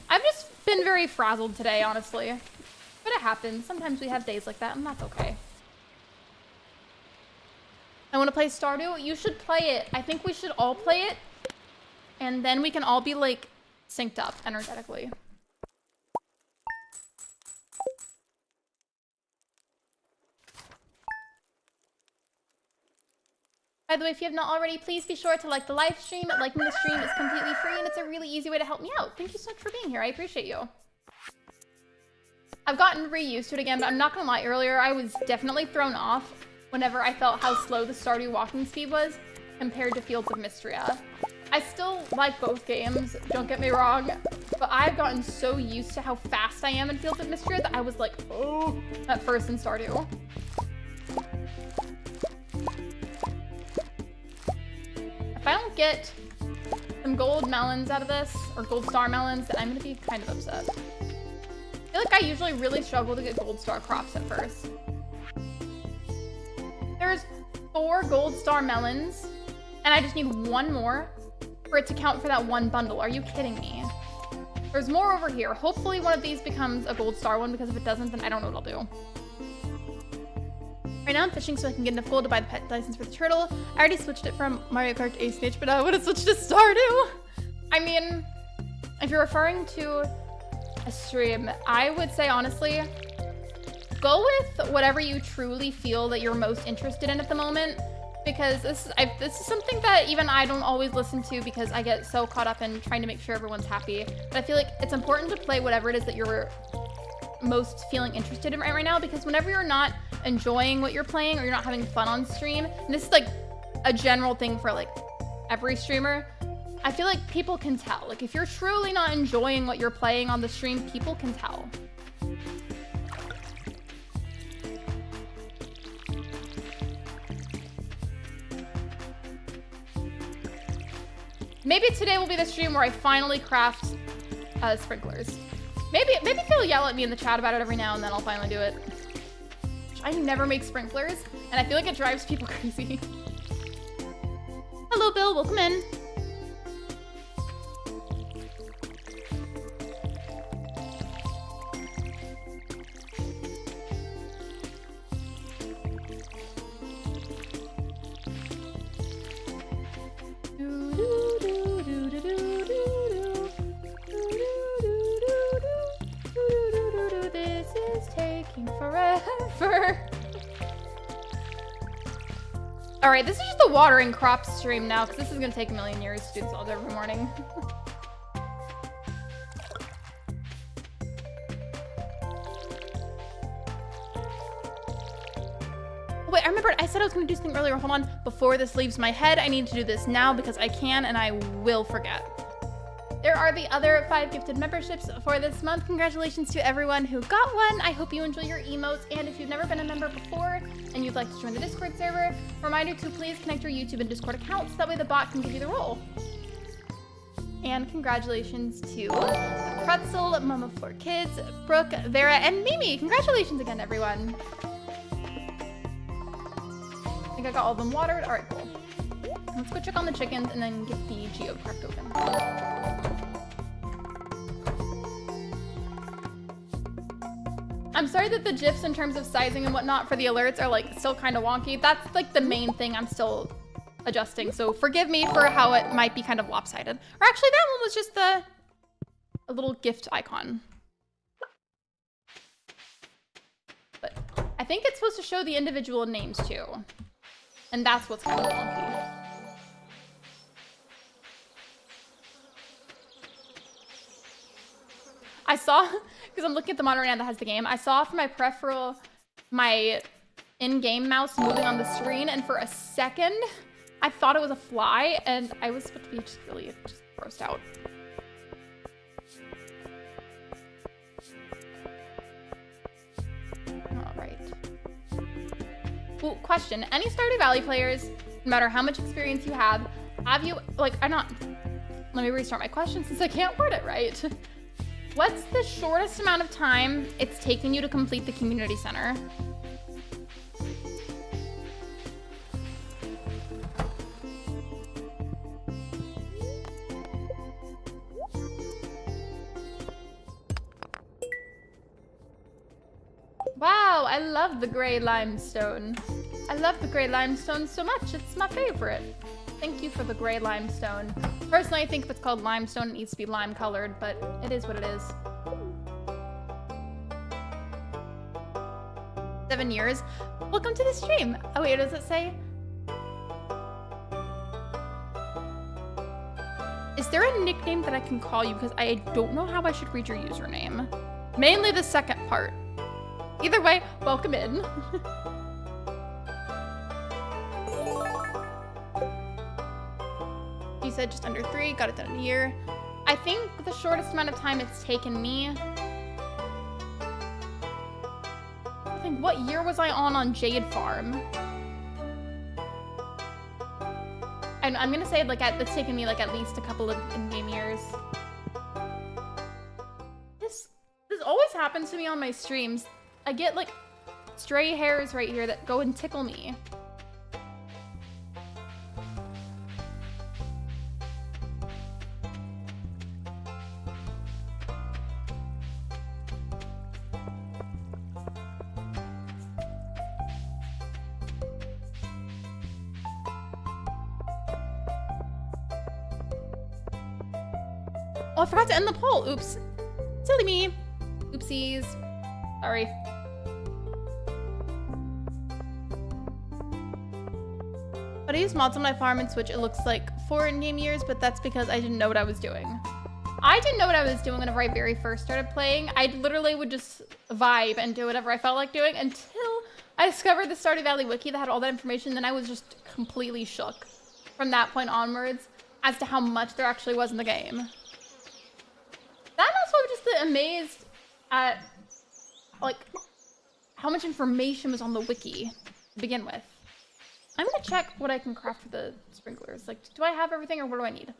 I've just been very frazzled today, honestly. But it happens. Sometimes we have days like that, and that's okay. I want to play Stardew. You should play it. I think we should all play it, and then we can all be, like, synced up energetically. By the way, if you have not already, please be sure to like the live stream. Liking the stream is completely free, and it's a really easy way to help me out. Thank you so much for being here. I appreciate you. I've gotten reused to it again, but I'm not gonna lie. Earlier, I was definitely thrown off whenever I felt how slow the Stardew walking speed was compared to Fields of Mystria. I still like both games, don't get me wrong, but I've gotten so used to how fast I am in Fields of Mystria that I was like, oh, at first in Stardew. If I don't get some gold melons out of this, or gold star melons, then I'm gonna be kind of upset. I feel like I usually really struggle to get gold star crops at first. There's 4 gold star melons, and I just need 1 more for it to count for that 1 bundle. Are you kidding me? There's more over here. Hopefully one of these becomes a gold star one, because if it doesn't, then I don't know what I'll do. Right now I'm fishing so I can get enough gold to buy the pet license for the turtle. I already switched it from Mario Kart to Ace Snitch, but I would have switched to Stardew. I mean, if you're referring to a stream, I would say honestly, go with whatever you truly feel that you're most interested in at the moment, because this is something that even I don't always listen to because I get so caught up in trying to make sure everyone's happy. But I feel like it's important to play whatever it is that you're most feeling interested in right now, because whenever you're not enjoying what you're playing or you're not having fun on stream, and this is like a general thing for like every streamer, I feel like people can tell. Like if you're truly not enjoying what you're playing on the stream, people can tell. Maybe today will be the stream where I finally craft sprinklers. Maybe they'll yell at me in the chat about it every now and then. I'll finally do it. I never make sprinklers, and I feel like it drives people crazy. Hello, Bill. Welcome in. All right, this is just a watering crop stream now because this is gonna take a million years to do this all day every morning. Wait, I remembered I said I was gonna do something earlier. Hold on, before this leaves my head, I need to do this now because I can and I will forget. There are the other 5 gifted memberships for this month. Congratulations to everyone who got one. I hope you enjoy your emotes. And if you've never been a member before and you'd like to join the Discord server, reminder to please connect your YouTube and Discord accounts. That way the bot can give you the role. And congratulations to Pretzel, Mama 4 Kids, Brooke, Vera, and Mimi. Congratulations again, everyone. I think I got all of them watered. All right, cool. Let's go check on the chickens and then get the geo cracked open. I'm sorry that the GIFs in terms of sizing and whatnot for the alerts are like still kind of wonky. That's like the main thing I'm still adjusting. So forgive me for how it might be kind of lopsided. Or actually that one was just a little gift icon. But I think it's supposed to show the individual names too. And that's what's kind of wonky. I saw, because I'm looking at the monitor now that has the game, I saw from my peripheral my in-game mouse moving on the screen, and for a second, I thought it was a fly, and I was supposed to be just really grossed out. All right. Well, question, any Stardew Valley players, no matter how much experience you have you, like, let me restart my question since I can't word it right. What's the shortest amount of time it's taken you to complete the community center? Wow, I love the gray limestone. I love the gray limestone so much. It's my favorite. Thank you for the gray limestone. Personally, I think if it's called limestone, it needs to be lime colored, but it is what it is. 7 years. Welcome to the stream. Oh wait, what does it say? Is there a nickname that I can call you? Because I don't know how I should read your username. Mainly the second part. Either way, welcome in. You said just under 3, got it done in a year. I think the shortest amount of time it's taken me, I think, what year was I on Jade Farm? And I'm gonna say like it's taken me like at least a couple of in-game years. This always happens to me on my streams. I get like stray hairs right here that go and tickle me. Oh, I forgot to end the poll. Oops. Silly me. Oopsies. Sorry. But I use mods on my farm and Switch. It looks like 4 in-game years, but that's because I didn't know what I was doing. I didn't know what I was doing whenever I very first started playing. I literally would just vibe and do whatever I felt like doing until I discovered the Stardew Valley wiki that had all that information. Then I was just completely shook from that point onwards as to how much there actually was in the game. I'm also just amazed at like how much information was on the wiki to begin with. I'm gonna check what I can craft for the sprinklers. Like, do I have everything or what do I need?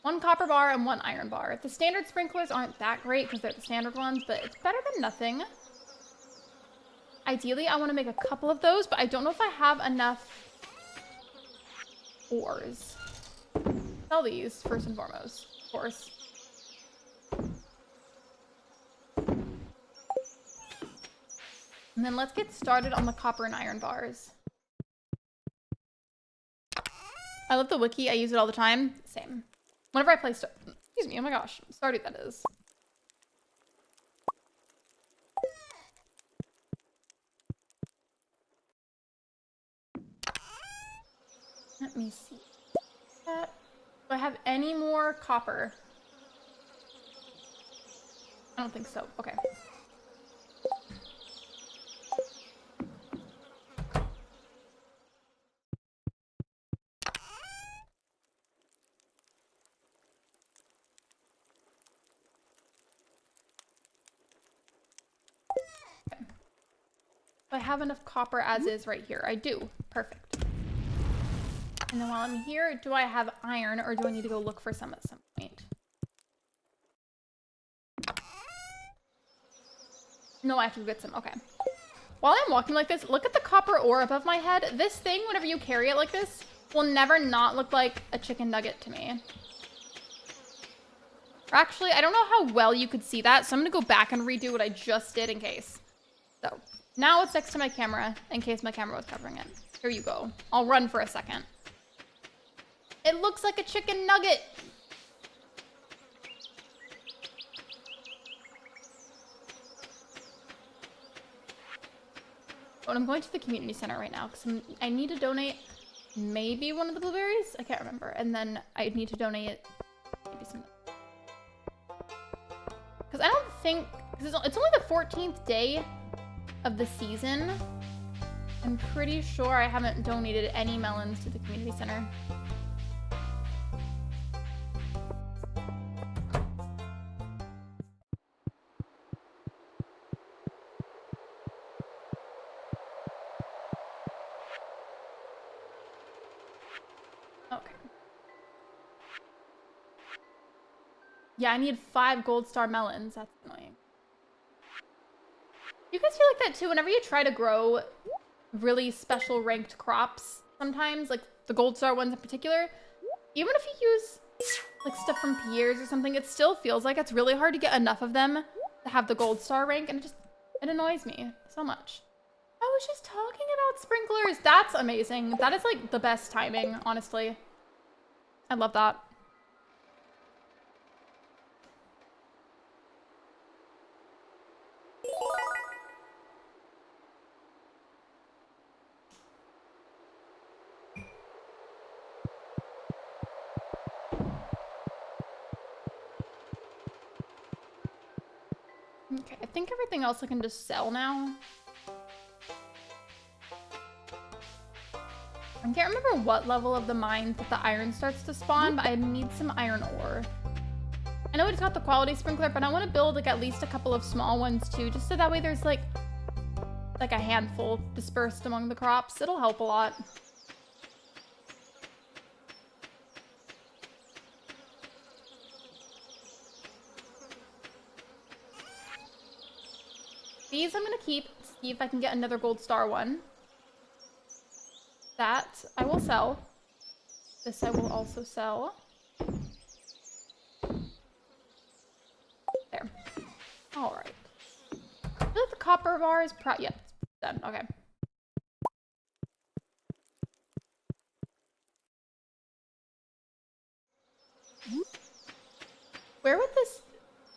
1 copper bar and 1 iron bar. The standard sprinklers aren't that great because they're the standard ones, but it's better than nothing. Ideally, I want to make a couple of those, but I don't know if I have enough ores. Sell these first and foremost, of course. And then let's get started on the copper and iron bars. I love the wiki. I use it all the time. Same. Whenever I play excuse me, oh my gosh, Stardew that is. Let me see. Do I have any more copper? I don't think so. Okay. I have enough copper as is right here. I do. Perfect. And then while I'm here, do I have iron or do I need to go look for some at some point? No, I have to go get some. Okay. While I'm walking like this, look at the copper ore above my head. This thing, whenever you carry it like this, will never not look like a chicken nugget to me. Or actually, I don't know how well you could see that, so I'm going to go back and redo what I just did in case. So, now it's next to my camera, in case my camera was covering it. Here you go. I'll run for a second. It looks like a chicken nugget. Oh, and I'm going to the community center right now because I need to donate maybe one of the blueberries. I can't remember. And then I need to donate maybe some. Because I don't think, because it's only the 14th day of the season. I'm pretty sure I haven't donated any melons to the community center. Okay. Yeah, I need 5 gold star melons. That's annoying. You guys feel like that too? Whenever you try to grow really special ranked crops, sometimes, like the gold star ones in particular, even if you use like stuff from Pierre's or something, it still feels like it's really hard to get enough of them to have the gold star rank, and it annoys me so much. I was just talking about sprinklers. That's amazing. That is like the best timing, honestly. I love that. Okay, I think everything else I can just sell now. I can't remember what level of the mine that the iron starts to spawn, but I need some iron ore. I know we just got the quality sprinkler, but I want to build like at least a couple of small ones too, just so that way there's like a handful dispersed among the crops. It'll help a lot. These I'm gonna keep, see if I can get another gold star one. That I will sell. This I will also sell. There. All right. I feel like the copper bar is yeah, it's done. Okay. Where would this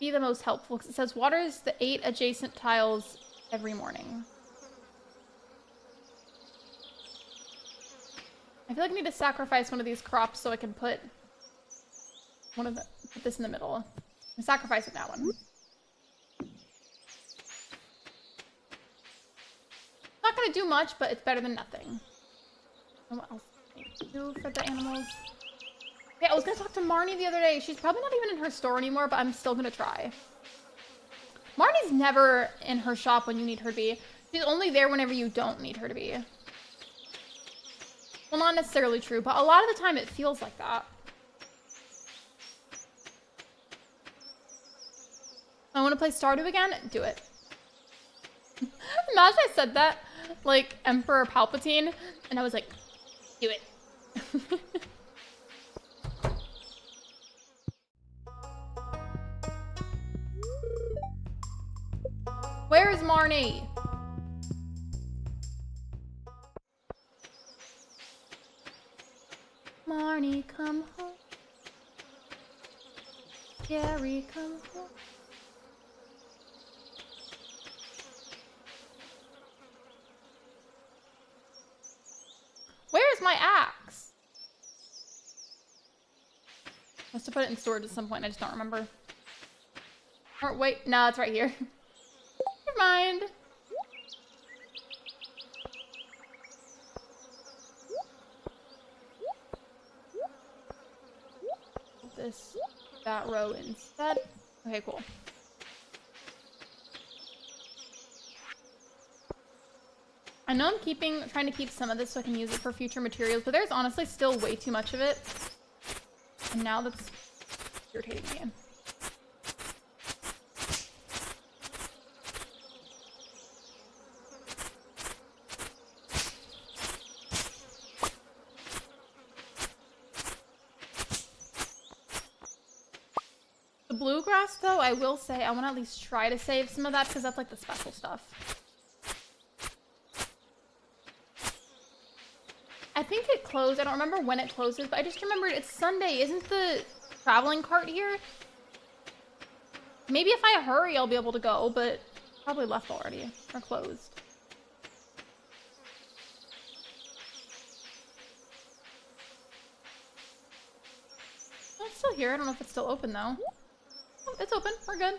be the most helpful? Because it says waters the 8 adjacent tiles every morning. I feel like I need to sacrifice one of these crops so I can put put this in the middle. I'm sacrificing that one. Not gonna do much, but it's better than nothing. And what else can I do for the animals? Yeah, I was gonna talk to Marnie the other day. She's probably not even in her store anymore, but I'm still gonna try. Marnie's never in her shop when you need her to be. She's only there whenever you don't need her to be. Well, not necessarily true, but a lot of the time it feels like that. I want to play Stardew again? Do it. Imagine I said that, like Emperor Palpatine, and I was like, do it. Where is Marnie? Marnie, come home. Gary, come home. Where is my axe? Must have put it in storage at some point. I just don't remember. Or wait, no, it's right here. Never mind. That row instead. Okay, cool. I know I'm trying to keep some of this so I can use it for future materials, but there's honestly still way too much of it. And now that's irritating me. Bluegrass, though, I will say I want to at least try to save some of that because that's like the special stuff. I think it closed. I don't remember when it closes, but I just remembered it's Sunday. Isn't the traveling cart here? Maybe if I hurry, I'll be able to go, but probably left already or closed. Oh, it's still here. I don't know if it's still open, though. Oh, it's open. We're good.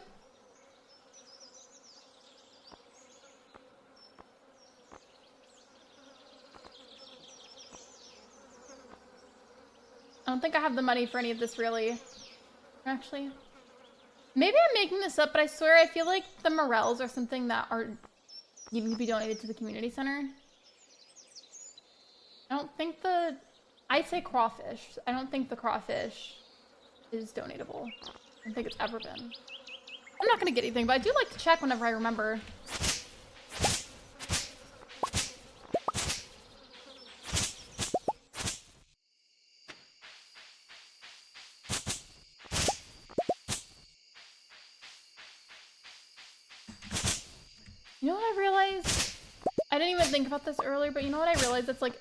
I don't think I have the money for any of this, really. Actually. Maybe I'm making this up, but I swear I feel like the morels are something that are needing to be donated to the community center. I don't think the... I say crawfish. I don't think the crawfish is donatable. I don't think it's ever been. I'm not gonna get anything, but I do like to check whenever I remember. You know what I realized? I didn't even think about this earlier, but you know what I realized that's like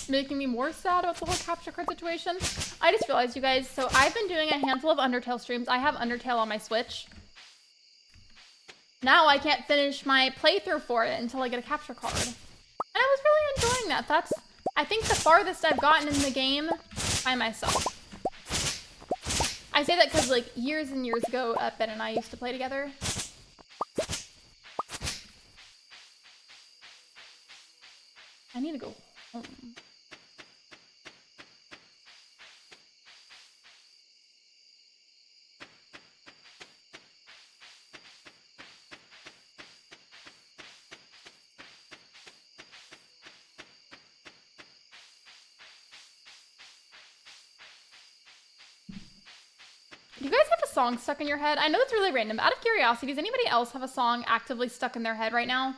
making me more sad about the whole capture card situation? I just realized, you guys, so I've been doing a handful of Undertale streams. I have Undertale on my Switch. Now I can't finish my playthrough for it until I get a capture card. And I was really enjoying that. That's, I think, the farthest I've gotten in the game by myself. I say that because, like, years and years ago, Ben and I used to play together. I need to go home. Do you guys have a song stuck in your head? I know it's really random. Out of curiosity, does anybody else have a song actively stuck in their head right now?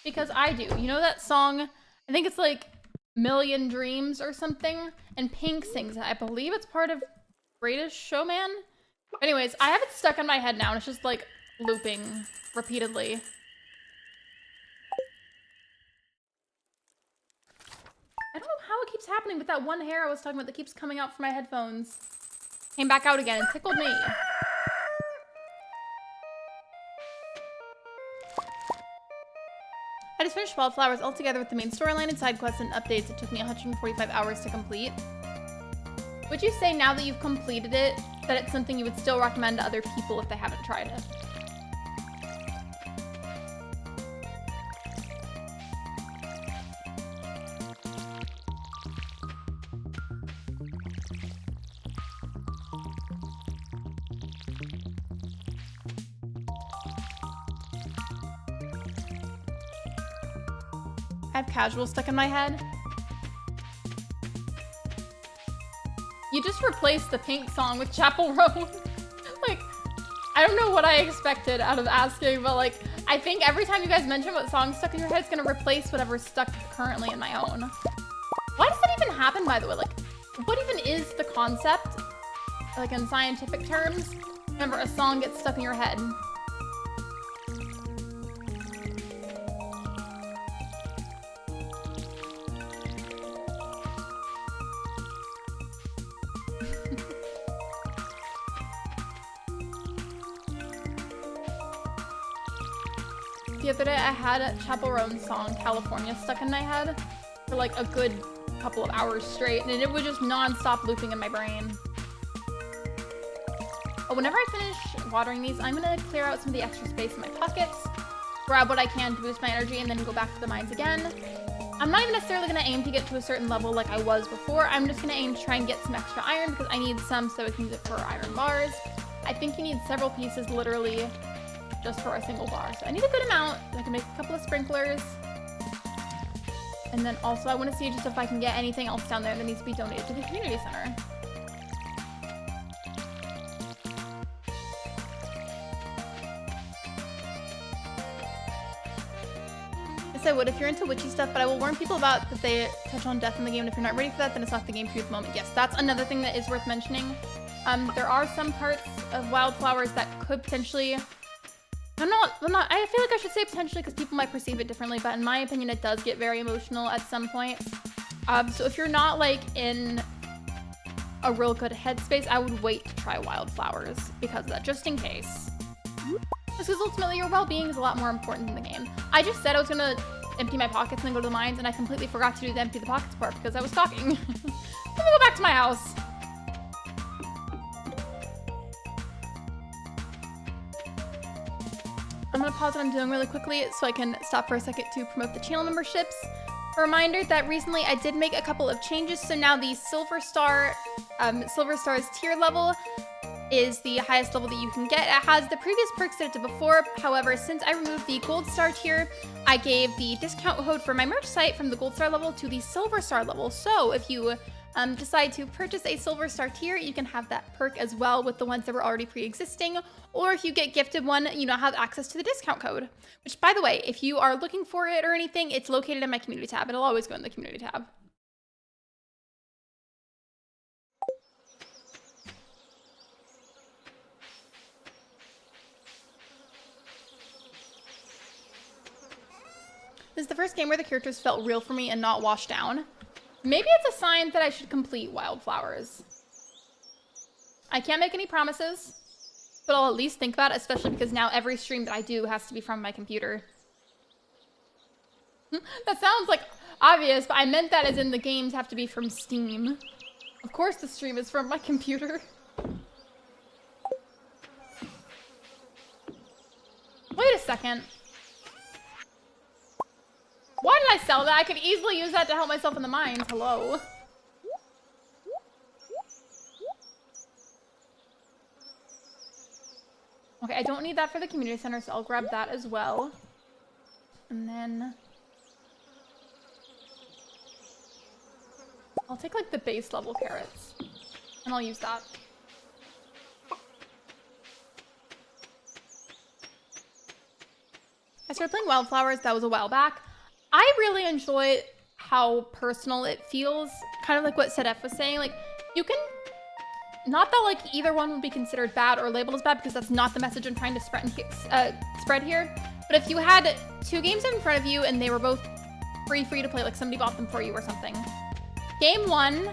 Because I do. You know that song? I think it's like Million Dreams or something. And Pink sings it. I believe it's part of Greatest Showman. Anyways, I have it stuck in my head now and it's just like looping repeatedly. I don't know how it keeps happening with that one hair I was talking about that keeps coming out from my headphones. Came back out again and tickled me. I just finished Wildflowers altogether with the main storyline and side quests and updates. It took me 145 hours to complete. Would you say now that you've completed it, that it's something you would still recommend to other people if they haven't tried it? I have casual stuck in my head. You just replaced the Pink song with Chapel Roan. Like, I don't know what I expected out of asking, but like, I think every time you guys mention what song's stuck in your head, it's gonna replace whatever's stuck currently in my own. Why does that even happen, by the way? Like, what even is the concept? Like, in scientific terms? Remember, a song gets stuck in your head. The other day I had a Chapel Roan song, California, stuck in my head for like a good couple of hours straight, and it was just non-stop looping in my brain. But whenever I finish watering these, I'm gonna clear out some of the extra space in my pockets, grab what I can to boost my energy, and then go back to the mines again. I'm not even necessarily gonna aim to get to a certain level like I was before. I'm just gonna aim to try and get some extra iron because I need some so I can use it for iron bars. I think you need several pieces literally just for a single bar. So I need a good amount. I can make a couple of sprinklers. And then also I want to see just if I can get anything else down there that needs to be donated to the community center. Yes, I would if you're into witchy stuff, but I will warn people about that they touch on death in the game, and if you're not ready for that, then it's not the game for you at the moment. Yes, that's another thing that is worth mentioning. There are some parts of wildflowers that could potentially... I feel like I should say potentially because people might perceive it differently, but in my opinion, it does get very emotional at some point. So if you're not like in a real good headspace, I would wait to try wildflowers because of that, just in case. Because ultimately your well-being is a lot more important than the game. I just said I was gonna empty my pockets and then go to the mines, and I completely forgot to do the empty the pockets part because I was talking. Let me go back to my house. I'm gonna pause what I'm doing really quickly so I can stop for a second to promote the channel memberships. A reminder that recently I did make a couple of changes, so now the Silver Star's tier level is the highest level that you can get. It has the previous perks that it did before. However, since I removed the Gold Star tier, I gave the discount code for my merch site from the Gold Star level to the Silver Star level. So if you decide to purchase a Silver Star tier, you can have that perk as well with the ones that were already pre-existing. Or if you get gifted one, you now have access to the discount code. Which, by the way, if you are looking for it or anything, it's located in my community tab. It'll always go in the community tab. This is the first game where the characters felt real for me and not washed down. Maybe it's a sign that I should complete Wildflowers. I can't make any promises, but I'll at least think about it, especially because now every stream that I do has to be from my computer. That sounds like obvious, but I meant that as in the games have to be from Steam. Of course the stream is from my computer. Wait a second. Why did I sell that? I could easily use that to help myself in the mines. Hello. Okay, I don't need that for the community center, so I'll grab that as well. And then I'll take like the base level carrots and I'll use that. I started playing Wildflowers, that was a while back. I really enjoy how personal it feels, kind of like what Sedef was saying. Like, you can, not that like either one would be considered bad or labeled as bad, because that's not the message I'm trying to spread here. But if you had two games in front of you and they were both free to play, like somebody bought them for you or something. Game one,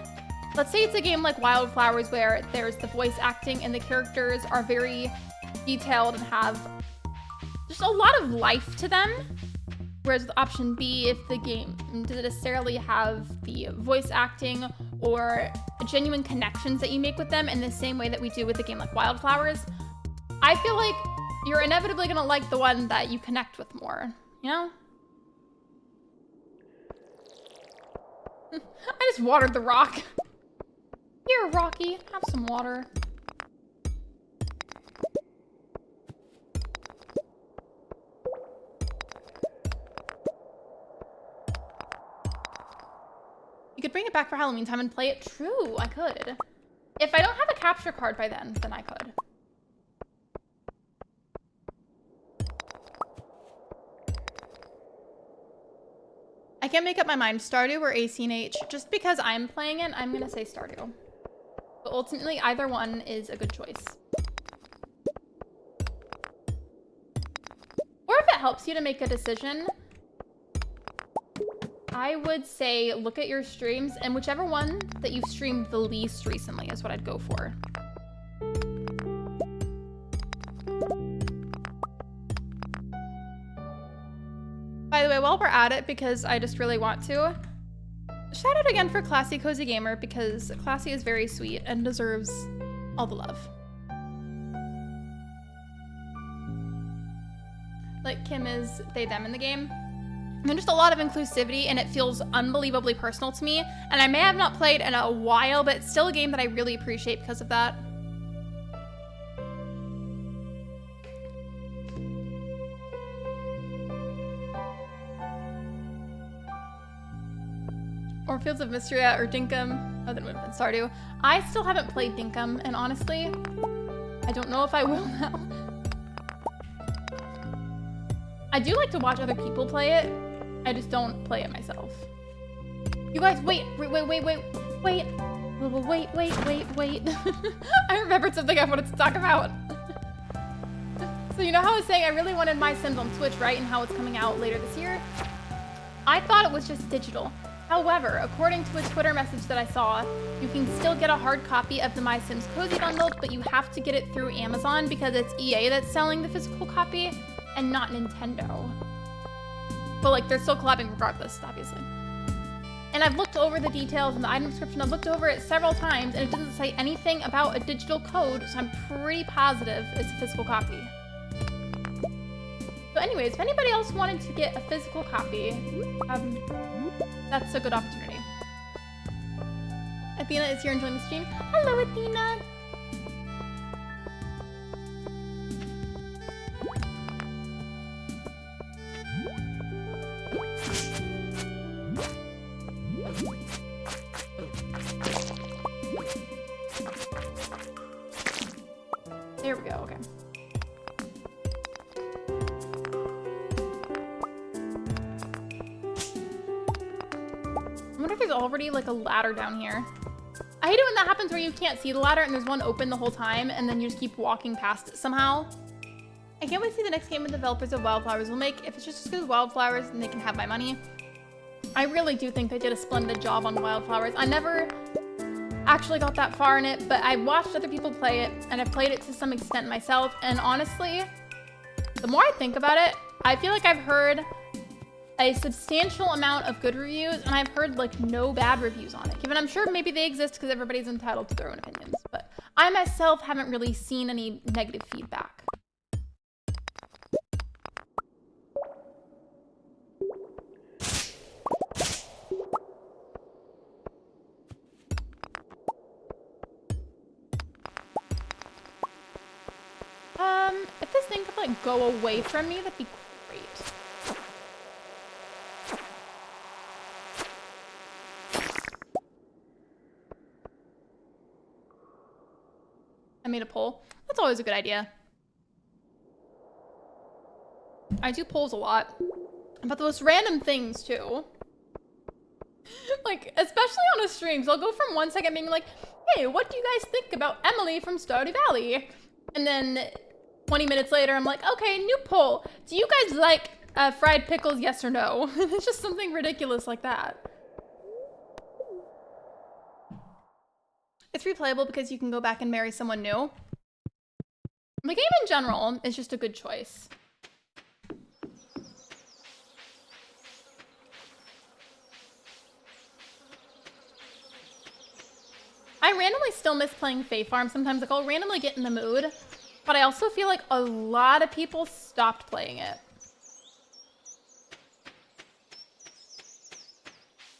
let's say it's a game like Wildflowers where there's the voice acting and the characters are very detailed and have just a lot of life to them. Whereas with option B, if the game doesn't necessarily have the voice acting or genuine connections that you make with them in the same way that we do with a game like Wildflowers, I feel like you're inevitably gonna like the one that you connect with more, you know? I just watered the rock. Here, Rocky, have some water. You could bring it back for Halloween time and play it. True, I could. If I don't have a capture card by then I could. I can't make up my mind, Stardew or AC&H. Just because I'm playing it, I'm gonna say Stardew. But ultimately, either one is a good choice. Or if it helps you to make a decision, I would say look at your streams, and whichever one that you've streamed the least recently is what I'd go for. By the way, while we're at it, because I just really want to, shout out again for Classy Cozy Gamer, because Classy is very sweet and deserves all the love. Like Kim is they, them in the game. And just a lot of inclusivity, and it feels unbelievably personal to me. And I may have not played in a while, but it's still a game that I really appreciate because of that. Or Fields of Mysteria or Dinkum. Oh, that would have been Stardew. I still haven't played Dinkum, and honestly, I don't know if I will now. I do like to watch other people play it. I just don't play it myself. You guys, wait. I remembered something I wanted to talk about. So you know how I was saying I really wanted My Sims on Switch, right? And how it's coming out later this year? I thought it was just digital. However, according to a Twitter message that I saw, you can still get a hard copy of the My Sims Cozy bundle, but you have to get it through Amazon because it's EA that's selling the physical copy and not Nintendo. But like, they're still collabing regardless, obviously. And I've looked over the details in the item description. I've looked over it several times, and it doesn't say anything about a digital code, so I'm pretty positive it's a physical copy. So anyways, if anybody else wanted to get a physical copy, that's a good opportunity. Athena is here enjoying the stream. Hello, Athena! There we go, okay. I wonder if there's already like a ladder down here. I hate it when that happens where you can't see the ladder and there's one open the whole time and then you just keep walking past it somehow. I can't wait to see the next game the developers of Wildflowers will make. If it's just as good as Wildflowers, then they can have my money. I really do think they did a splendid job on Wildflowers. I never actually got that far in it, but I watched other people play it and I've played it to some extent myself. And honestly, the more I think about it, I feel like I've heard a substantial amount of good reviews and I've heard like no bad reviews on it. Given I'm sure maybe they exist because everybody's entitled to their own opinions, but I myself haven't really seen any negative feedback. If this thing could like go away from me, that'd be great. I made a poll. That's always a good idea. I do polls a lot, about the most random things too. Like, especially on a stream, so I'll go from 1 second being like, hey, what do you guys think about Emily from Stardew Valley? And then 20 minutes later, I'm like, okay, new poll. Do you guys like fried pickles, yes or no? It's just something ridiculous like that. It's replayable because you can go back and marry someone new. The game in general is just a good choice. I randomly still miss playing Fae Farm sometimes. Like, I'll randomly get in the mood, but I also feel like a lot of people stopped playing it.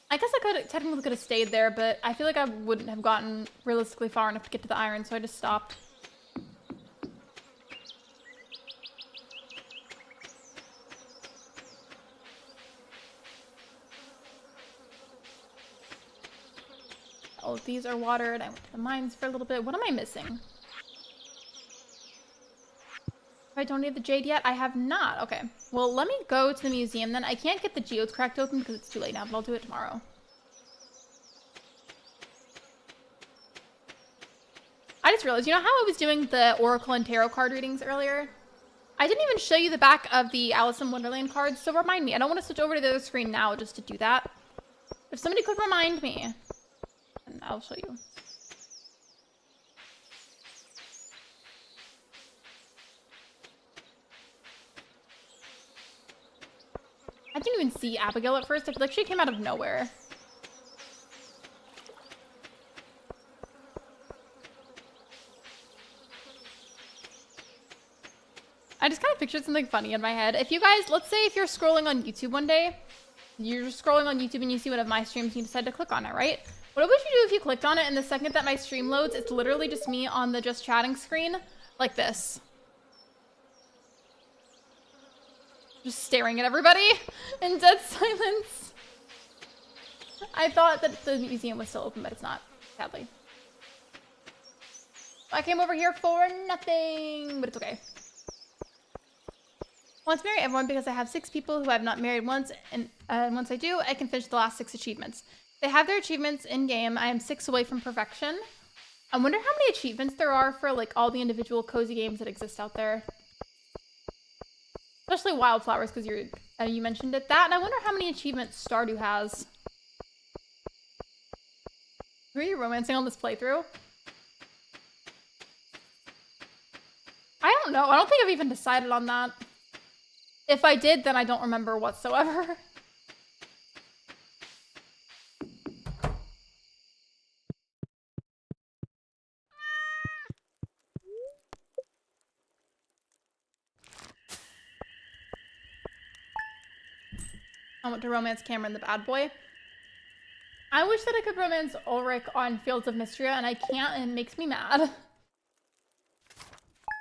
I guess I technically could have stayed there, but I feel like I wouldn't have gotten realistically far enough to get to the iron, so I just stopped. All of these are watered. I went to the mines for a little bit. What am I missing? Have I donated the jade yet? I have not. Okay. Well, let me go to the museum then. I can't get the geodes cracked open because it's too late now, but I'll do it tomorrow. I just realized, you know how I was doing the Oracle and Tarot card readings earlier? I didn't even show you the back of the Alice in Wonderland cards, so remind me. I don't want to switch over to the other screen now just to do that. If somebody could remind me, then I'll show you. I didn't even see Abigail at first. I feel like she came out of nowhere. I just kind of pictured something funny in my head. If you guys, let's say if you're scrolling on YouTube one day, you're just scrolling on YouTube and you see one of my streams and you decide to click on it, right? What would you do if you clicked on it and the second that my stream loads, it's literally just me on the just chatting screen like this. Just staring at everybody in dead silence. I thought that the museum was still open, but it's not, sadly. I came over here for nothing, but it's okay. I want to marry everyone because I have 6 people who I've not married once, and once I do, I can finish the last 6 achievements. They have their achievements in-game. I am 6 away from perfection. I wonder how many achievements there are for like all the individual cozy games that exist out there. Especially Wildflowers, because you mentioned it. That, and I wonder how many achievements Stardew has. Who are you romancing on this playthrough? I don't know. I don't think I've even decided on that. If I did, then I don't remember whatsoever. I want to romance Cameron the bad boy. I wish that I could romance Ulrich on Fields of Mystria, and I can't, and it makes me mad.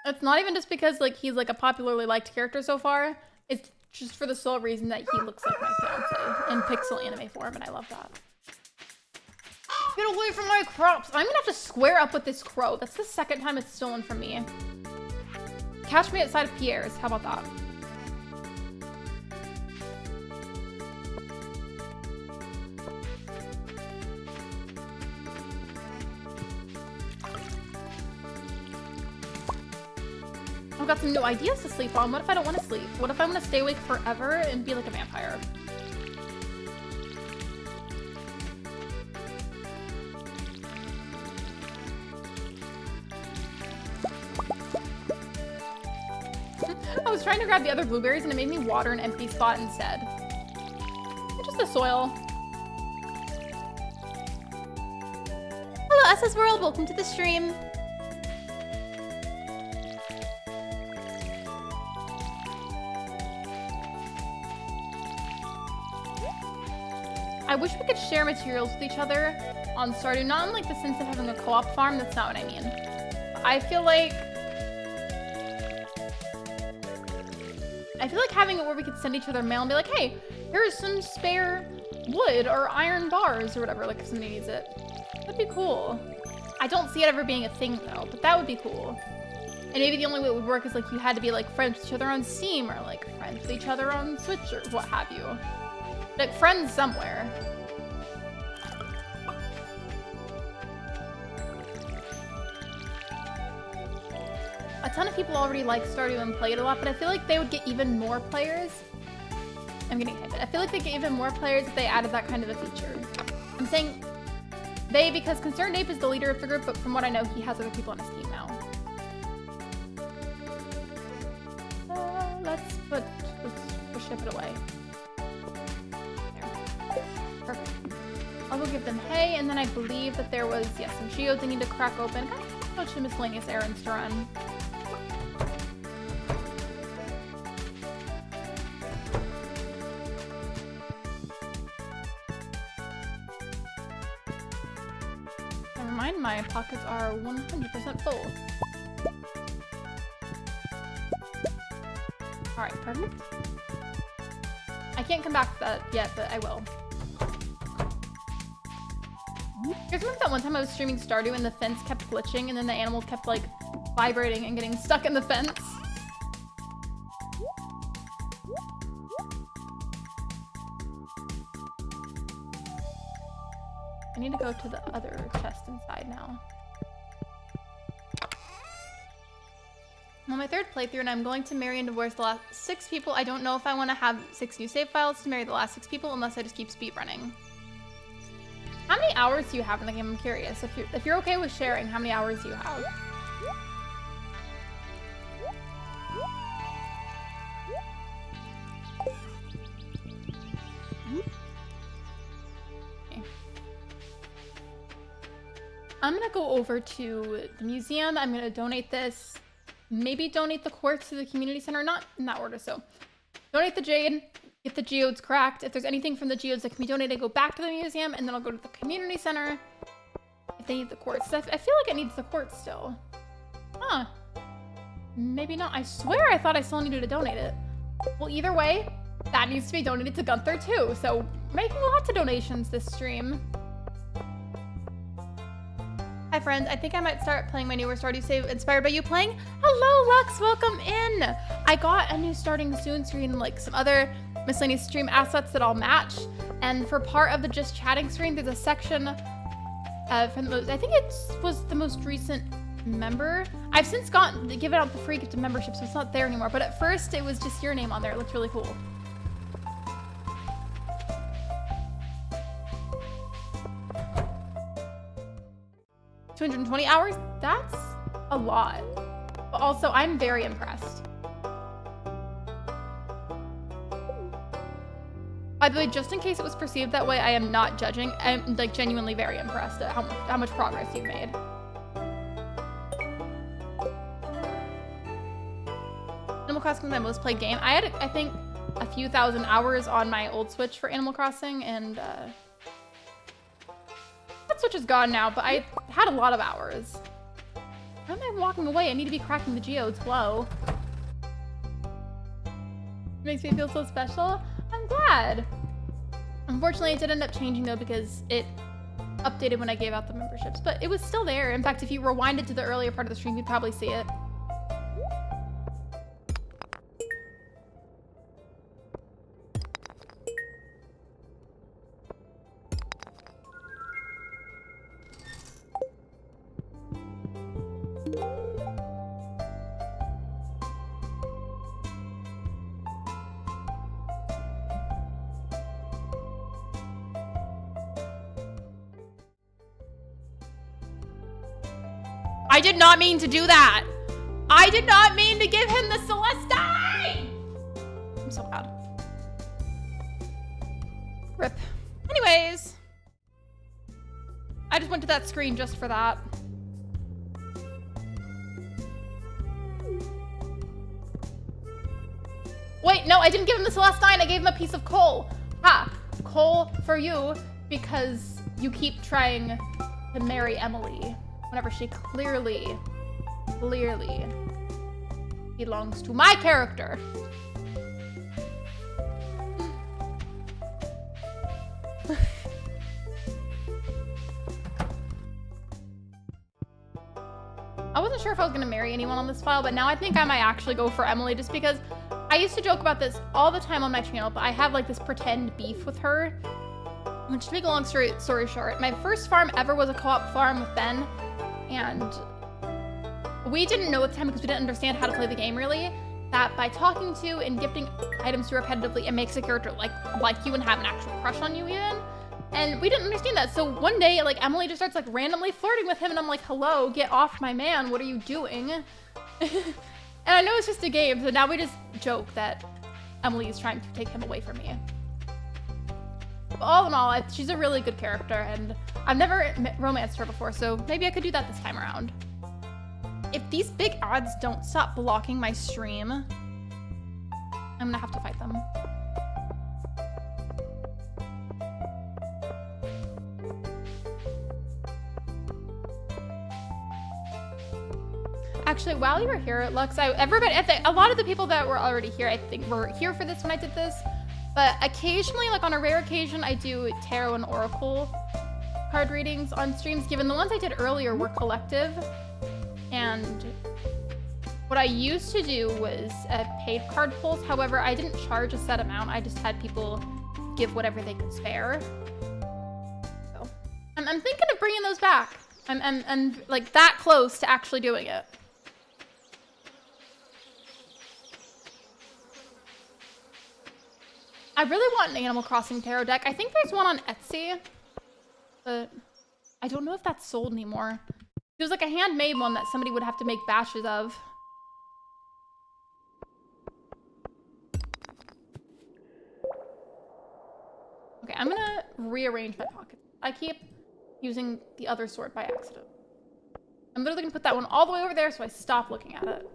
It's not even just because like he's like a popularly liked character so far. It's just for the sole reason that he looks like my fiance in pixel anime form, and I love that. Get away from my crops! I'm gonna have to square up with this crow. That's the second time it's stolen from me. Catch me outside of Pierre's. How about that? I've got some new ideas to sleep on. What if I don't want to sleep? What if I want to stay awake forever and be like a vampire? I was trying to grab the other blueberries and it made me water an empty spot instead. Just the soil. Hello, SS World. Welcome to the stream. I wish we could share materials with each other on Stardew, not in like the sense of having a co-op farm, that's not what I mean. I feel like having it where we could send each other mail and be like, hey, here's some spare wood or iron bars or whatever, like if somebody needs it. That'd be cool. I don't see it ever being a thing though, but that would be cool. And maybe the only way it would work is like you had to be like friends with each other on Steam or like friends with each other on Switch or what have you. Like friends somewhere. A ton of people already like Stardew and play it a lot, but I feel like they would get even more players. I'm getting hit. I feel like they get even more players if they added that kind of a feature. I'm saying they because Concerned Ape is the leader of the group, but from what I know, he has other people on his team now. Let's ship it away. There. Perfect. I'll go give them hay, and then I believe that there was, yes, some geodes they need to crack open. Got a bunch of miscellaneous errands to run. Never mind, my pockets are 100% full. Alright, perfect. I can't come back to that yet, but I will. You guys remember that one time I was streaming Stardew and the fence kept glitching and then the animals kept like vibrating and getting stuck in the fence? I need to go to the other chest inside now. I'm on my 3rd playthrough and I'm going to marry and divorce the last 6 people. I don't know if I want to have 6 new save files to marry the last 6 people unless I just keep speed running. How many hours do you have in the game? I'm curious. If you're okay with sharing, how many hours do you have? Okay. I'm gonna go over to the museum. I'm gonna donate this maybe donate the quartz to the community center. Not in that order, so donate the jade, get the geodes cracked. If there's anything from the geodes that can be donated, go back to the museum, and then I'll go to the community center if they need the quartz. I feel like it needs the quartz still. Huh. Maybe not. I swear I thought I still needed to donate it. Well, either way, that needs to be donated to Gunther too. So making lots of donations this stream. Hi friends, I think I might start playing my newer Stardew save inspired by you playing. Hello Lux, welcome in. I got a new starting soon screen, like some other miscellaneous stream assets that I'll match. And for part of the just chatting screen, there's a section from the I think it was the most recent member. I've since given out the free gift of membership, so it's not there anymore. But at first, it was just your name on there. It looked really cool. $220 hours? That's a lot. But also, I'm very impressed. By the way, just in case it was perceived that way, I am not judging. I'm like genuinely very impressed at how much progress you've made. Animal Crossing was my most played game. I had, I think, a few thousand hours on my old Switch for Animal Crossing, and that Switch is gone now, but I had a lot of hours. Why am I walking away? I need to be cracking the geodes. Hello. It makes me feel so special. I'm glad. Unfortunately, it did end up changing though because it updated when I gave out the memberships, but it was still there. In fact, if you rewinded to the earlier part of the stream, you'd probably see it. I did not mean to do that. I did not mean to give him the Celestine. I'm so bad. Rip. Anyways. I just went to that screen just for that. Wait, no, I didn't give him the Celestine. I gave him a piece of coal. Ha! Coal for you because you keep trying to marry Emily. Whenever she clearly belongs to my character. I wasn't sure if I was gonna marry anyone on this file, but now I think I might actually go for Emily just because I used to joke about this all the time on my channel, but I have like this pretend beef with her. Which, to make a long story short, my first farm ever was a co-op farm with Ben. And we didn't know at the time because we didn't understand how to play the game really, that by talking to and gifting items to repetitively, it makes a character like you and have an actual crush on you even. And we didn't understand that. So one day, like Emily just starts like randomly flirting with him and I'm like, hello, get off my man. What are you doing? And I know it's just a game. So now we just joke that Emily is trying to take him away from me. But all in all, she's a really good character, and I've never romanced her before, so maybe I could do that this time around. If these big ads don't stop blocking my stream, I'm gonna have to fight them. Actually, while you were here, Lux, everybody, a lot of the people that were already here, I think, were here for this when I did this. But occasionally, like on a rare occasion, I do tarot and oracle card readings on streams, given the ones I did earlier were collective. And what I used to do was paid card pulls. However, I didn't charge a set amount. I just had people give whatever they could spare. So I'm thinking of bringing those back. I'm like that close to actually doing it. I really want an Animal Crossing tarot deck. I think there's one on Etsy, but I don't know if that's sold anymore. It was like a handmade one that somebody would have to make batches of. Okay, I'm gonna rearrange my pockets. I keep using the other sort by accident. I'm literally gonna put that one all the way over there so I stop looking at it.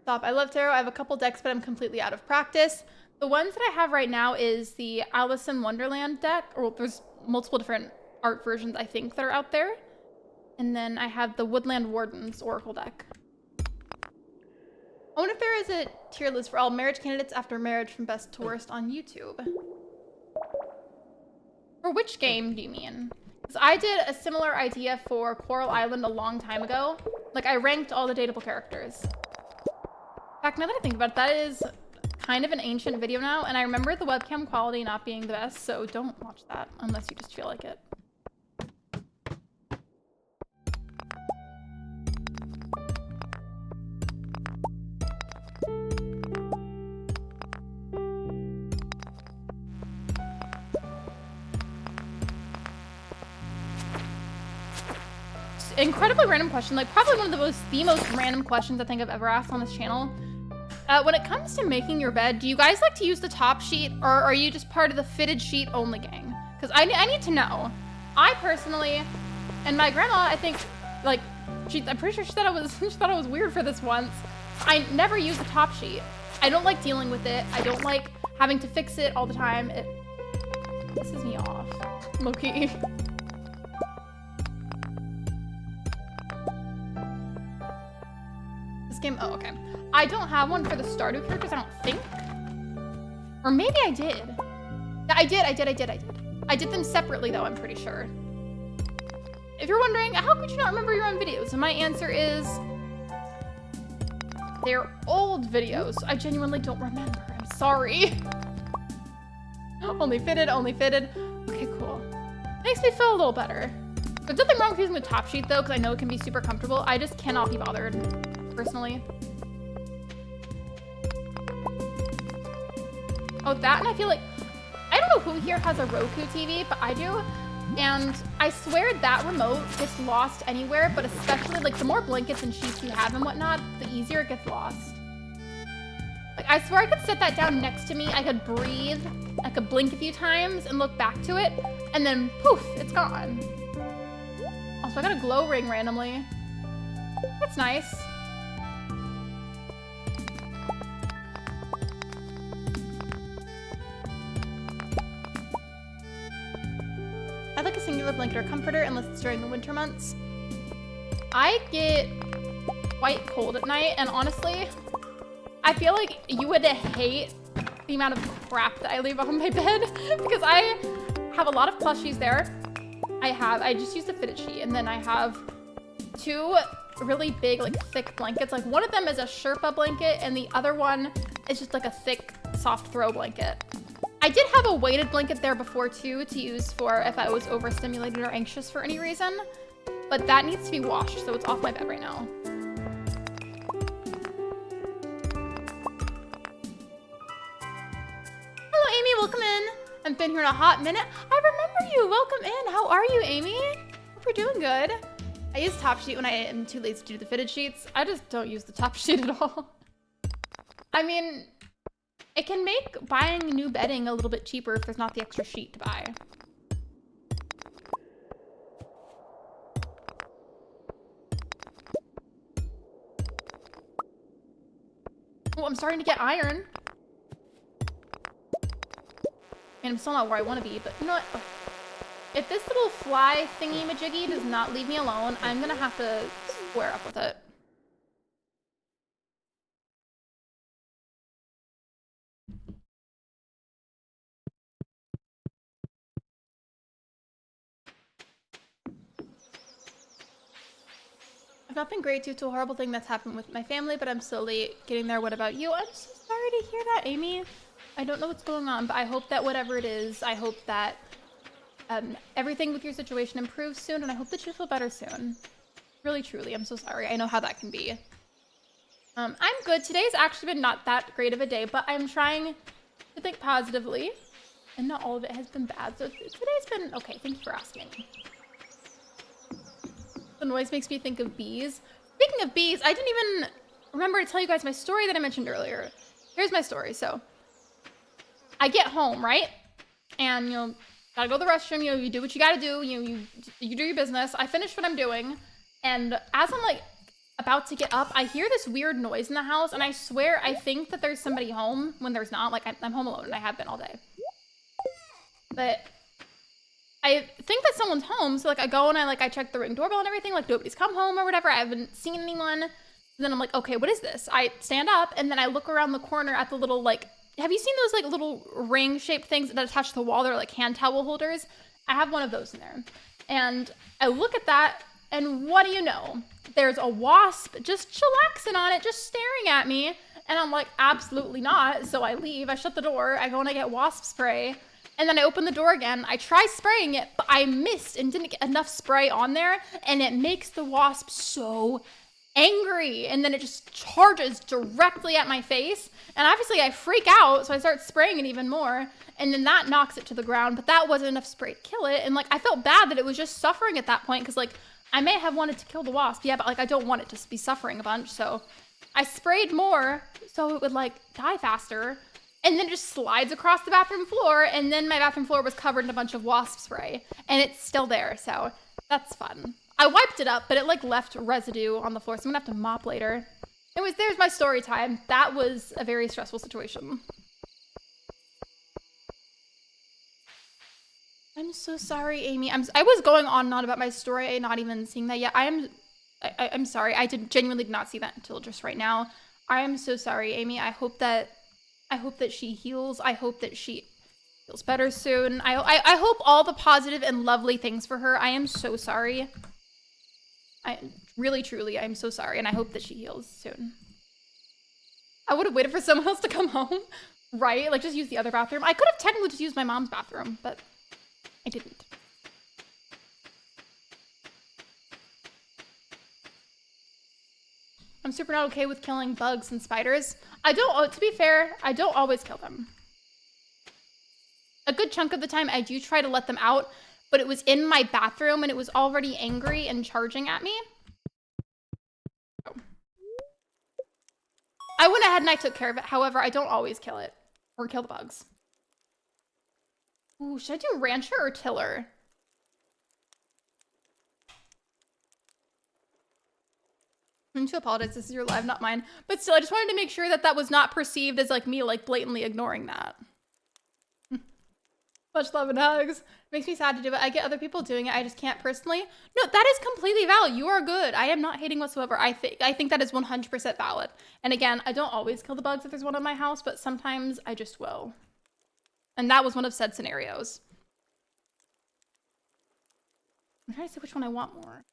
Stop. I love tarot. I have a couple decks, but I'm completely out of practice. The ones that I have right now is the Alice in Wonderland deck, or there's multiple different art versions, I think, that are out there. And then I have the Woodland Wardens Oracle deck. I wonder if there is a tier list for all marriage candidates after marriage from best to worst on YouTube. For which game do you mean? Because I did a similar idea for Coral Island a long time ago. Like, I ranked all the dateable characters. In fact, now that I think about it, that is kind of an ancient video now, and I remember the webcam quality not being the best, so don't watch that unless you just feel like it. Incredibly random question, like probably one of the most random questions I think I've ever asked on this channel. When it comes to making your bed, do you guys like to use the top sheet, or are you just part of the fitted sheet only gang? Because I need to know. I personally, and my grandma, I think, like, I'm pretty sure she thought it was weird for this once. I never use the top sheet. I don't like dealing with it. I don't like having to fix it all the time. It pisses me off, low-key. Game. Oh, okay. I don't have one for the Stardew characters, I don't think. Or maybe I did. Yeah, I did. I did them separately, though, I'm pretty sure. If you're wondering, how could you not remember your own videos? And my answer is, they're old videos. I genuinely don't remember. I'm sorry. Only fitted. Okay, cool. Makes me feel a little better. There's nothing wrong with using the top sheet, though, because I know it can be super comfortable. I just cannot be bothered. Personally. Oh, that, and I feel like, I don't know who here has a Roku TV, but I do, and I swear that remote gets lost anywhere, but especially, like, the more blankets and sheets you have and whatnot, the easier it gets lost. Like, I swear I could set that down next to me, I could breathe, I could blink a few times and look back to it, and then poof, it's gone. Also, I got a glow ring randomly. That's nice. I like a singular blanket or comforter unless it's during the winter months. I get quite cold at night, and honestly, I feel like you would hate the amount of crap that I leave on my bed because I have a lot of plushies there. I just use the fitted sheet, and then I have two really big, like, thick blankets. Like, one of them is a Sherpa blanket, and the other one is just like a thick, soft throw blanket. I did have a weighted blanket there before too, to use for if I was overstimulated or anxious for any reason, but that needs to be washed, so it's off my bed right now. Hello, Amy, welcome in. I've been here in a hot minute. I remember you, welcome in. How are you, Amy? Hope you're doing good. I use top sheet when I am too lazy to do the fitted sheets. I just don't use the top sheet at all. I mean, it can make buying new bedding a little bit cheaper if there's not the extra sheet to buy. Oh, I'm starting to get iron. And I'm still not where I want to be, but you know what? Oh. If this little fly thingy-majiggy does not leave me alone, I'm gonna have to square up with it. I've not been great due to a horrible thing that's happened with my family, but I'm slowly getting there. What about you? I'm so sorry to hear that, Amy. I don't know what's going on, but I hope that whatever it is, I hope that everything with your situation improves soon, and I hope that you feel better soon. Really, truly, I'm so sorry. I know how that can be. I'm good. Today's actually been not that great of a day, but I'm trying to think positively, and not all of it has been bad. So today's been okay. Thank you for asking. The noise makes me think of bees. Speaking of bees, I didn't even remember to tell you guys my story that I mentioned earlier. Here's my story. So I get home, right? And, you know, gotta go to the restroom. You know, you do what you gotta do. You do your business. I finish what I'm doing. And as I'm like about to get up, I hear this weird noise in the house, and I swear I think that there's somebody home when there's not. Like, I'm home alone, and I have been all day. But I think that someone's home, so like I go and I check the Ring doorbell and everything, like nobody's come home or whatever. I haven't seen anyone. And then I'm like, okay, what is this? I stand up, and then I look around the corner at the little, like, have you seen those like little ring-shaped things that attach to the wall? They're like hand towel holders. I have one of those in there. And I look at that, and what do you know? There's a wasp just chillaxing on it, just staring at me. And I'm like, absolutely not. So I leave, I shut the door, I go and I get wasp spray. And then I open the door again. I try spraying it, but I missed and didn't get enough spray on there. And it makes the wasp so angry. And then it just charges directly at my face. And obviously I freak out, so I start spraying it even more. And then that knocks it to the ground, but that wasn't enough spray to kill it. And like, I felt bad that it was just suffering at that point, because like, I may have wanted to kill the wasp, yeah, but like, I don't want it to be suffering a bunch. So I sprayed more so it would like die faster. And then it just slides across the bathroom floor, and then my bathroom floor was covered in a bunch of wasp spray, and it's still there, so that's fun. I wiped it up, but it like left residue on the floor, so I'm gonna have to mop later. Anyways, there's my story time. That was a very stressful situation. I'm so sorry, Amy. I was going on and on about my story, not even seeing that yet. I'm sorry. I genuinely did not see that until just right now. I am so sorry, Amy. I hope that she heals. I hope that she feels better soon. I hope all the positive and lovely things for her. I am so sorry. I really, truly, I'm so sorry. And I hope that she heals soon. I would have waited for someone else to come home, right? Like, just use the other bathroom. I could have technically just used my mom's bathroom, but I didn't. I'm super not okay with killing bugs and spiders. To be fair, I don't always kill them. A good chunk of the time I do try to let them out, but it was in my bathroom and it was already angry and charging at me. Oh. I went ahead and I took care of it. However, I don't always kill it or kill the bugs. Ooh, should I do rancher or tiller? I need to apologize, this is your live, not mine. But still, I just wanted to make sure that that was not perceived as like me like blatantly ignoring that. Much love and hugs. Makes me sad to do it. I get other people doing it, I just can't personally. No, that is completely valid. You are good. I am not hating whatsoever. I think that is 100% valid. And again, I don't always kill the bugs if there's one in my house, but sometimes I just will. And that was one of said scenarios. I'm trying to see which one I want more.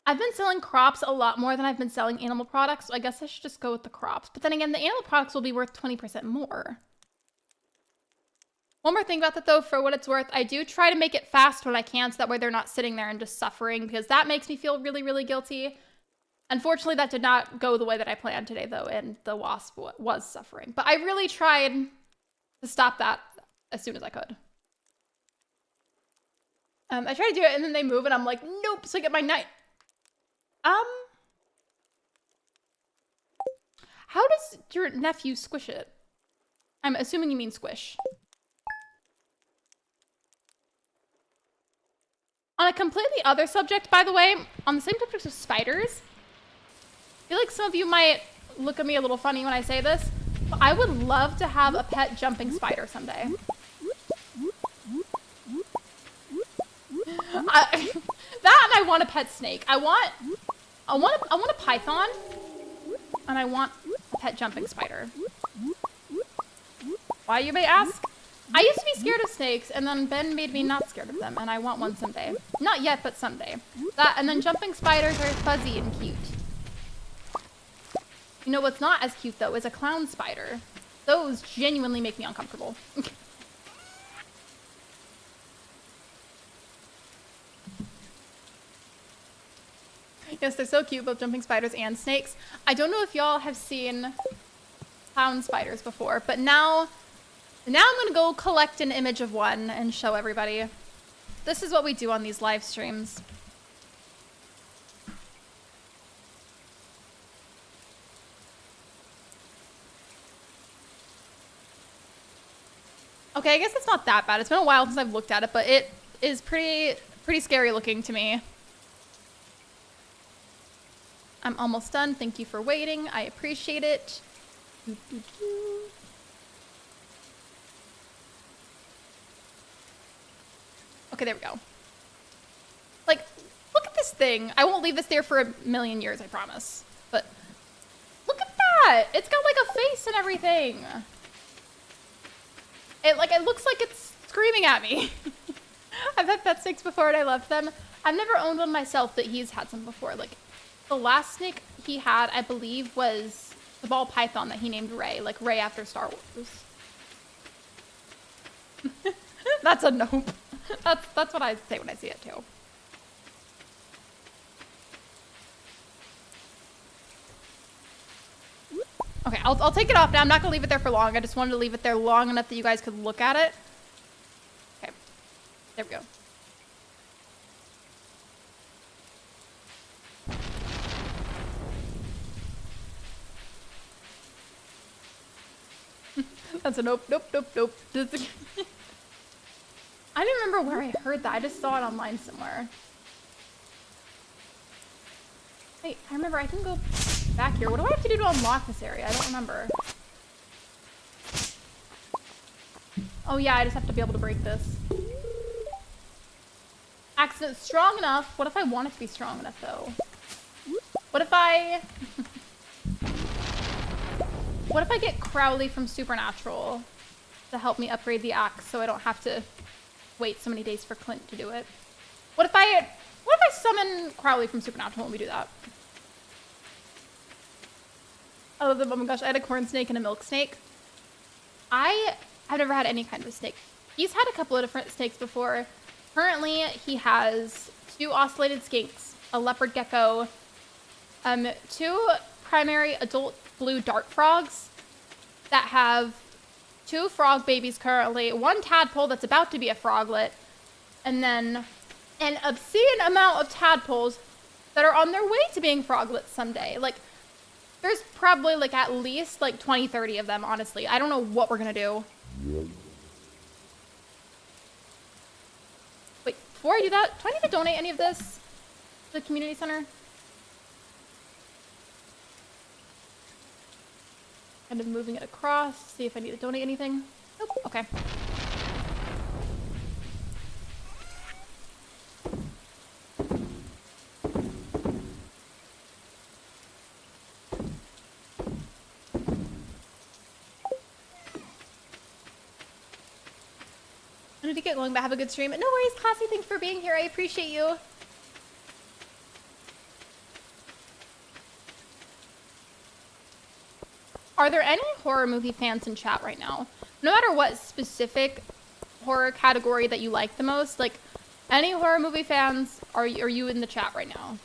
I've been selling crops a lot more than I've been selling animal products, so I guess I should just go with the crops. But then again, the animal products will be worth 20% more. One more thing about that though, for what it's worth, I do try to make it fast when I can, so that way they're not sitting there and just suffering, because that makes me feel really, really guilty. Unfortunately, that did not go the way that I planned today though, and the wasp was suffering. But I really tried to stop that as soon as I could. I try to do it and then they move and I'm like, nope, so I get my knife. How does your nephew squish it? I'm assuming you mean squish. On a completely other subject, by the way, on the same subject of spiders, I feel like some of you might look at me a little funny when I say this, but I would love to have a pet jumping spider someday. That and I want a pet snake. I want a python, and I want a pet jumping spider. Why, you may ask? I used to be scared of snakes, and then Ben made me not scared of them, and I want one someday. Not yet, but someday. That, and then jumping spiders are fuzzy and cute. You know what's not as cute, though, is a clown spider. Those genuinely make me uncomfortable. Yes, they're so cute, both jumping spiders and snakes. I don't know if y'all have seen clown spiders before, but now I'm gonna go collect an image of one and show everybody. This is what we do on these live streams. Okay, I guess it's not that bad. It's been a while since I've looked at it, but it is pretty scary looking to me. I'm almost done. Thank you for waiting. I appreciate it. Okay, there we go. Like, look at this thing. I won't leave this there for a million years, I promise. But look at that. It's got like a face and everything. It looks like it's screaming at me. I've had pet snakes before and I loved them. I've never owned one myself, but he's had some before. Like, the last snake he had, I believe, was the ball python that he named Ray. Like, Ray after Star Wars. That's a nope. That's what I say when I see it, too. Okay, I'll take it off now. I'm not going to leave it there for long. I just wanted to leave it there long enough that you guys could look at it. Okay. There we go. That's a nope, nope, nope, nope. I don't remember where I heard that. I just saw it online somewhere. Wait, I remember I can go back here. What do I have to do to unlock this area? I don't remember. Oh yeah, I just have to be able to break this. Accident strong enough. What if I want it to be strong enough though? What if I... What if I get Crowley from Supernatural to help me upgrade the axe so I don't have to wait so many days for Clint to do it? What if I summon Crowley from Supernatural when we do that? I love them. Oh my gosh, I had a corn snake and a milk snake. I've never had any kind of snake. He's had a couple of different snakes before. Currently, he has 2 ocellated skinks, a leopard gecko, 2 primary adult blue dart frogs that have 2 frog babies currently, 1 tadpole that's about to be a froglet, and then an obscene amount of tadpoles that are on their way to being froglets someday. Like, there's probably like at least like 20, 30 of them, honestly. I don't know what we're gonna do. Wait, before I do that, do I need to donate any of this to the community center? Kind of moving it across, see if I need to donate anything. Nope, okay. I need to get going, but have a good stream. No worries, Classy, thanks for being here. I appreciate you. Are there any horror movie fans in chat right now? No matter what specific horror category that you like the most, like any horror movie fans, are you in the chat right now?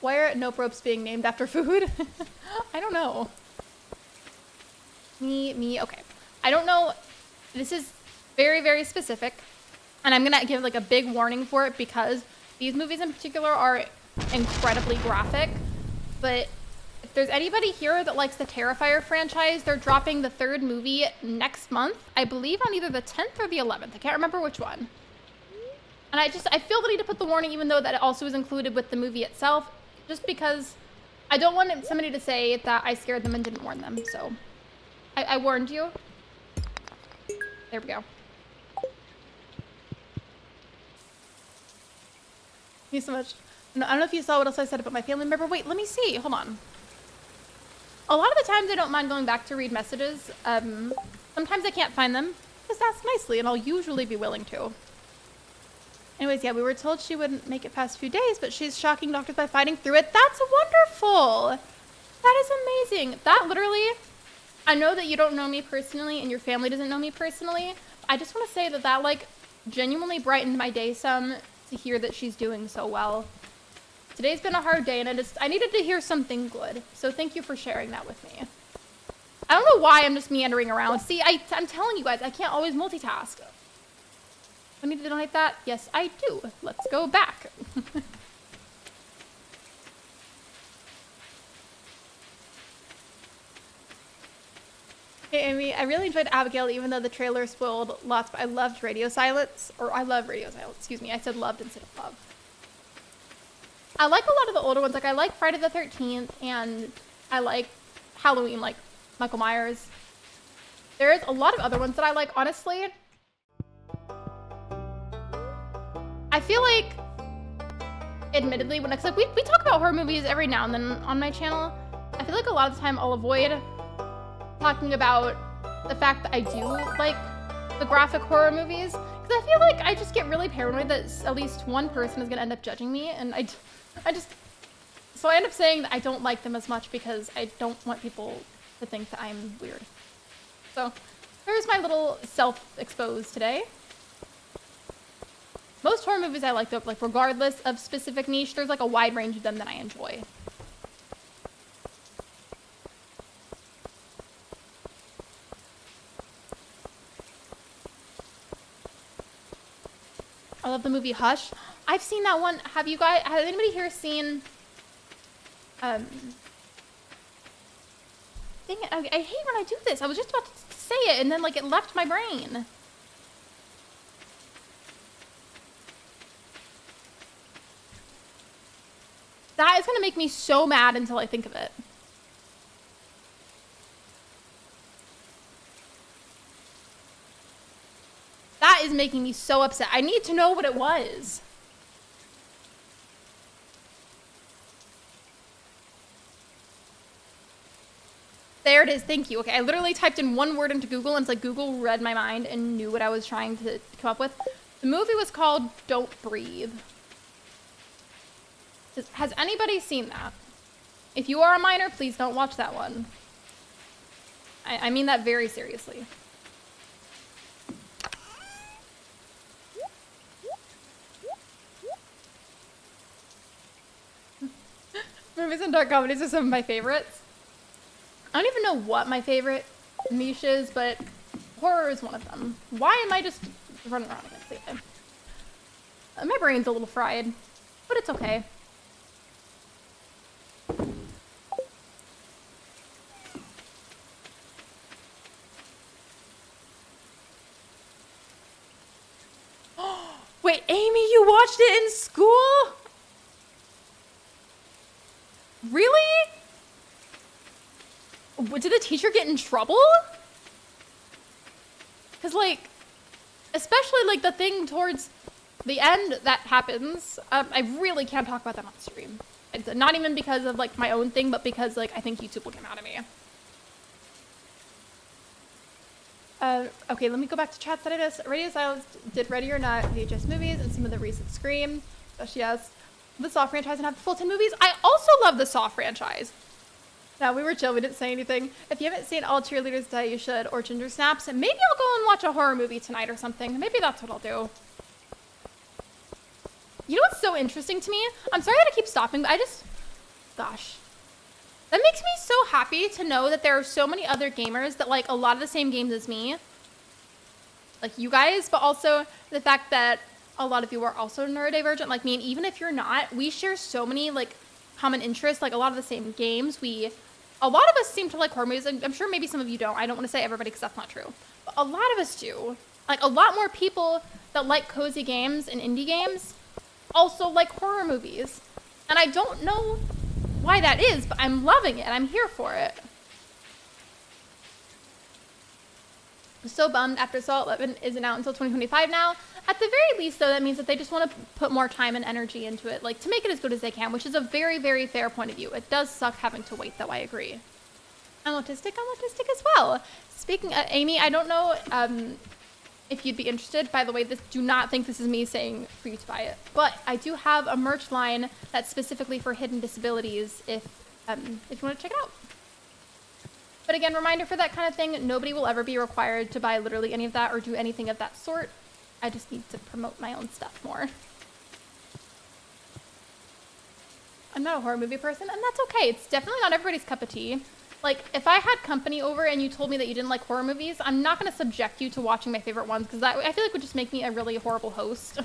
Why are nope ropes being named after food? I don't know. Me, okay. I don't know. This is very, very specific. And I'm gonna give like a big warning for it because these movies in particular are incredibly graphic. But if there's anybody here that likes the Terrifier franchise, they're dropping the 3rd movie next month. I believe on either the 10th or the 11th. I can't remember which one. And I feel the need to put the warning even though that it also is included with the movie itself. Just because I don't want somebody to say that I scared them and didn't warn them, so... I warned you. There we go. Thank you so much. No, I don't know if you saw what else I said about my family member. Wait, let me see. Hold on. A lot of the times I don't mind going back to read messages. Sometimes I can't find them. Just ask nicely, and I'll usually be willing to. Anyways, yeah, we were told she wouldn't make it past a few days, but she's shocking doctors by fighting through it. That's wonderful. That is amazing. That literally... I know that you don't know me personally and your family doesn't know me personally. I just want to say that that like genuinely brightened my day some to hear that she's doing so well. Today's been a hard day and I needed to hear something good. So thank you for sharing that with me. I don't know why I'm just meandering around. See, I'm telling you guys, I can't always multitask. I need to donate that? Yes, I do. Let's go back. Hey, Amy, I really enjoyed Abigail, even though the trailer spoiled lots, but I loved Radio Silence. Or I love Radio Silence, excuse me. I said loved instead of love. I like a lot of the older ones. Like, I like Friday the 13th, and I like Halloween, like Michael Myers. There's a lot of other ones that I like, honestly. I feel like, admittedly, when, like, we talk about horror movies every now and then on my channel. I feel like a lot of the time I'll avoid talking about the fact that I do like the graphic horror movies, because I feel like I just get really paranoid that at least one person is gonna end up judging me, and so I end up saying that I don't like them as much because I don't want people to think that I'm weird. So there's my little self-expose today. Most horror movies I like, though, like regardless of specific niche, there's like a wide range of them that I enjoy. I love the movie Hush. I've seen that one. Has anybody here seen, dang it, I hate when I do this. I was just about to say it and then like it left my brain. That is gonna make me so mad until I think of it. That is making me so upset. I need to know what it was. There it is. Thank you. Okay, I literally typed in one word into Google, and it's like Google read my mind and knew what I was trying to come up with. The movie was called Don't Breathe. Has anybody seen that? If you are a minor, please don't watch that one. I mean that very seriously. Movies and dark comedies are some of my favorites. I don't even know what my favorite niche is, but horror is one of them. Why am I just running around against it? My brain's a little fried, but it's okay. Wait, Amy, you watched it in school? Really? Did the teacher get in trouble? Because, like, especially, like, the thing towards the end that happens, I really can't talk about that on stream. It's not even because of, like, my own thing, but because, like, I think YouTube will get mad at me. Okay, let me go back to chat status. Radio Silence did Ready or Not VHS movies and some of the recent Scream. Especially as the Saw franchise and have the full 10 movies. I also love the Saw franchise. Now, we were chill. We didn't say anything. If you haven't seen All Cheerleaders Die, You Should or Ginger Snaps, maybe I'll go and watch a horror movie tonight or something. Maybe that's what I'll do. You know what's so interesting to me? I'm sorry that I keep stopping, but gosh. That makes me so happy to know that there are so many other gamers that like a lot of the same games as me. Like you guys, but also the fact that a lot of you are also neurodivergent like me. And even if you're not, we share so many like common interests, like a lot of the same games. A lot of us seem to like horror movies. I'm sure maybe some of you don't. I don't want to say everybody because that's not true. But a lot of us do. Like a lot more people that like cozy games and indie games also like horror movies. And I don't know why that is, but I'm loving it. I'm here for it. I'm so bummed after Saw 11 isn't out until 2025 now. At the very least, though, that means that they just want to put more time and energy into it, like to make it as good as they can, which is a very, very fair point of view. It does suck having to wait, though, I agree. I'm autistic as well. Speaking of Amy, I don't know if you'd be interested. By the way, do not think this is me saying for you to buy it. But I do have a merch line that's specifically for hidden disabilities if you want to check it out. But again, reminder for that kind of thing, nobody will ever be required to buy literally any of that or do anything of that sort. I just need to promote my own stuff more. I'm not a horror movie person, and that's okay. It's definitely not everybody's cup of tea. Like, if I had company over and you told me that you didn't like horror movies, I'm not going to subject you to watching my favorite ones, because I feel like would just make me a really horrible host.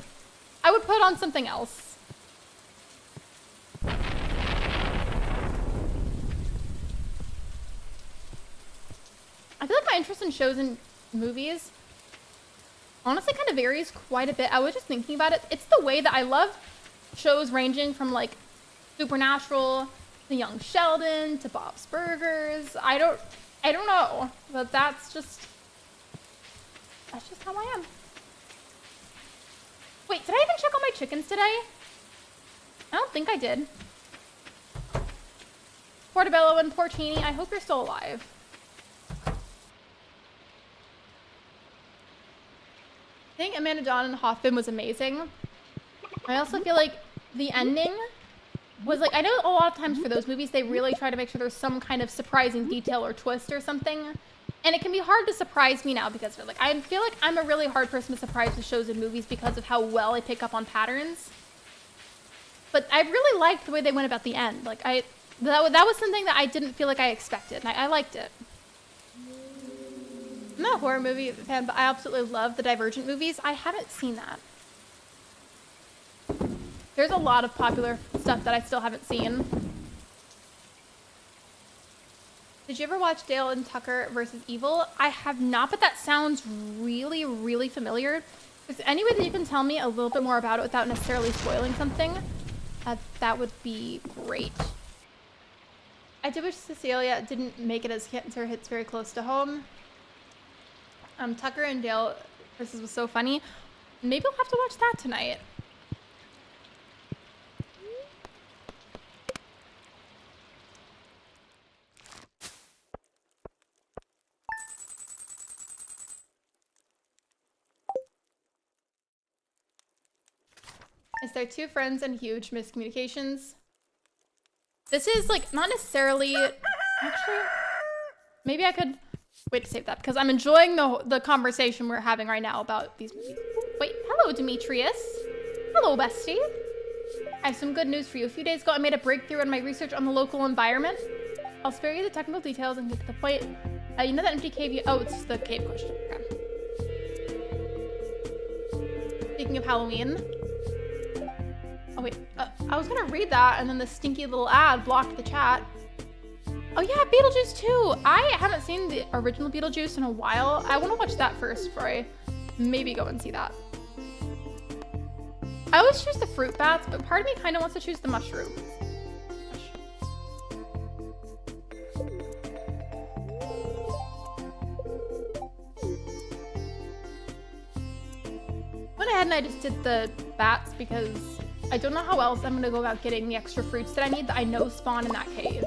I would put on something else. I feel like my shows and movies honestly kind of varies quite a bit. I was just thinking about it. It's the way that I love shows ranging from like Supernatural to Young Sheldon to Bob's Burgers. I don't know, but that's just how I am. Wait, did I even check on my chickens today? I don't think I did. Portobello and Porcini, I hope you're still alive. I think Amanda Dawn and Hoffman was amazing. I also feel like the ending was like, I know a lot of times for those movies, they really try to make sure there's some kind of surprising detail or twist or something. And it can be hard to surprise me now because like, I feel like I'm a really hard person to surprise with shows and movies because of how well I pick up on patterns. But I really liked the way they went about the end. Like that was something that I didn't feel like I expected. And I liked it. I'm not a horror movie fan, but I absolutely love the Divergent movies. I haven't seen that. There's a lot of popular stuff that I still haven't seen. Did you ever watch Dale and Tucker versus Evil? I have not, but that sounds really, really familiar. Is there any way that you can tell me a little bit more about it without necessarily spoiling something? That would be great. I did wish Cecilia didn't make it as cancer hits very close to home. Tucker and Dale versus was so funny. Maybe I'll have to watch that tonight. Is there two friends and huge miscommunications? This is like not necessarily, actually, maybe I could wait to save that because I'm enjoying the conversation we're having right now about these movies. Wait, hello Demetrius. Hello bestie. I have some good news for you. A few days ago I made a breakthrough in my research on the local environment. I'll spare you the technical details and get to the point. You know that empty cave oh, it's the cave question. Okay. Speaking of Halloween. Oh wait, I was gonna read that and then the stinky little ad blocked the chat. Oh yeah, Beetlejuice 2. I haven't seen the original Beetlejuice in a while. I want to watch that first before I maybe go and see that. I always choose the fruit bats, but part of me kind of wants to choose the mushrooms. Went ahead and I just did the bats because I don't know how else I'm gonna go about getting the extra fruits that I need that I know spawn in that cave.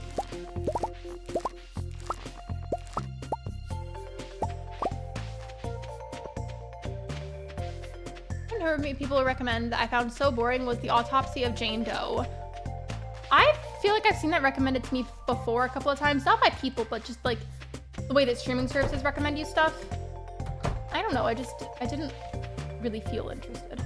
People recommend that I found so boring was The Autopsy of Jane Doe. I feel like I've seen that recommended to me before a couple of times, not by people, but just like the way that streaming services recommend you stuff. I don't know, I didn't really feel interested.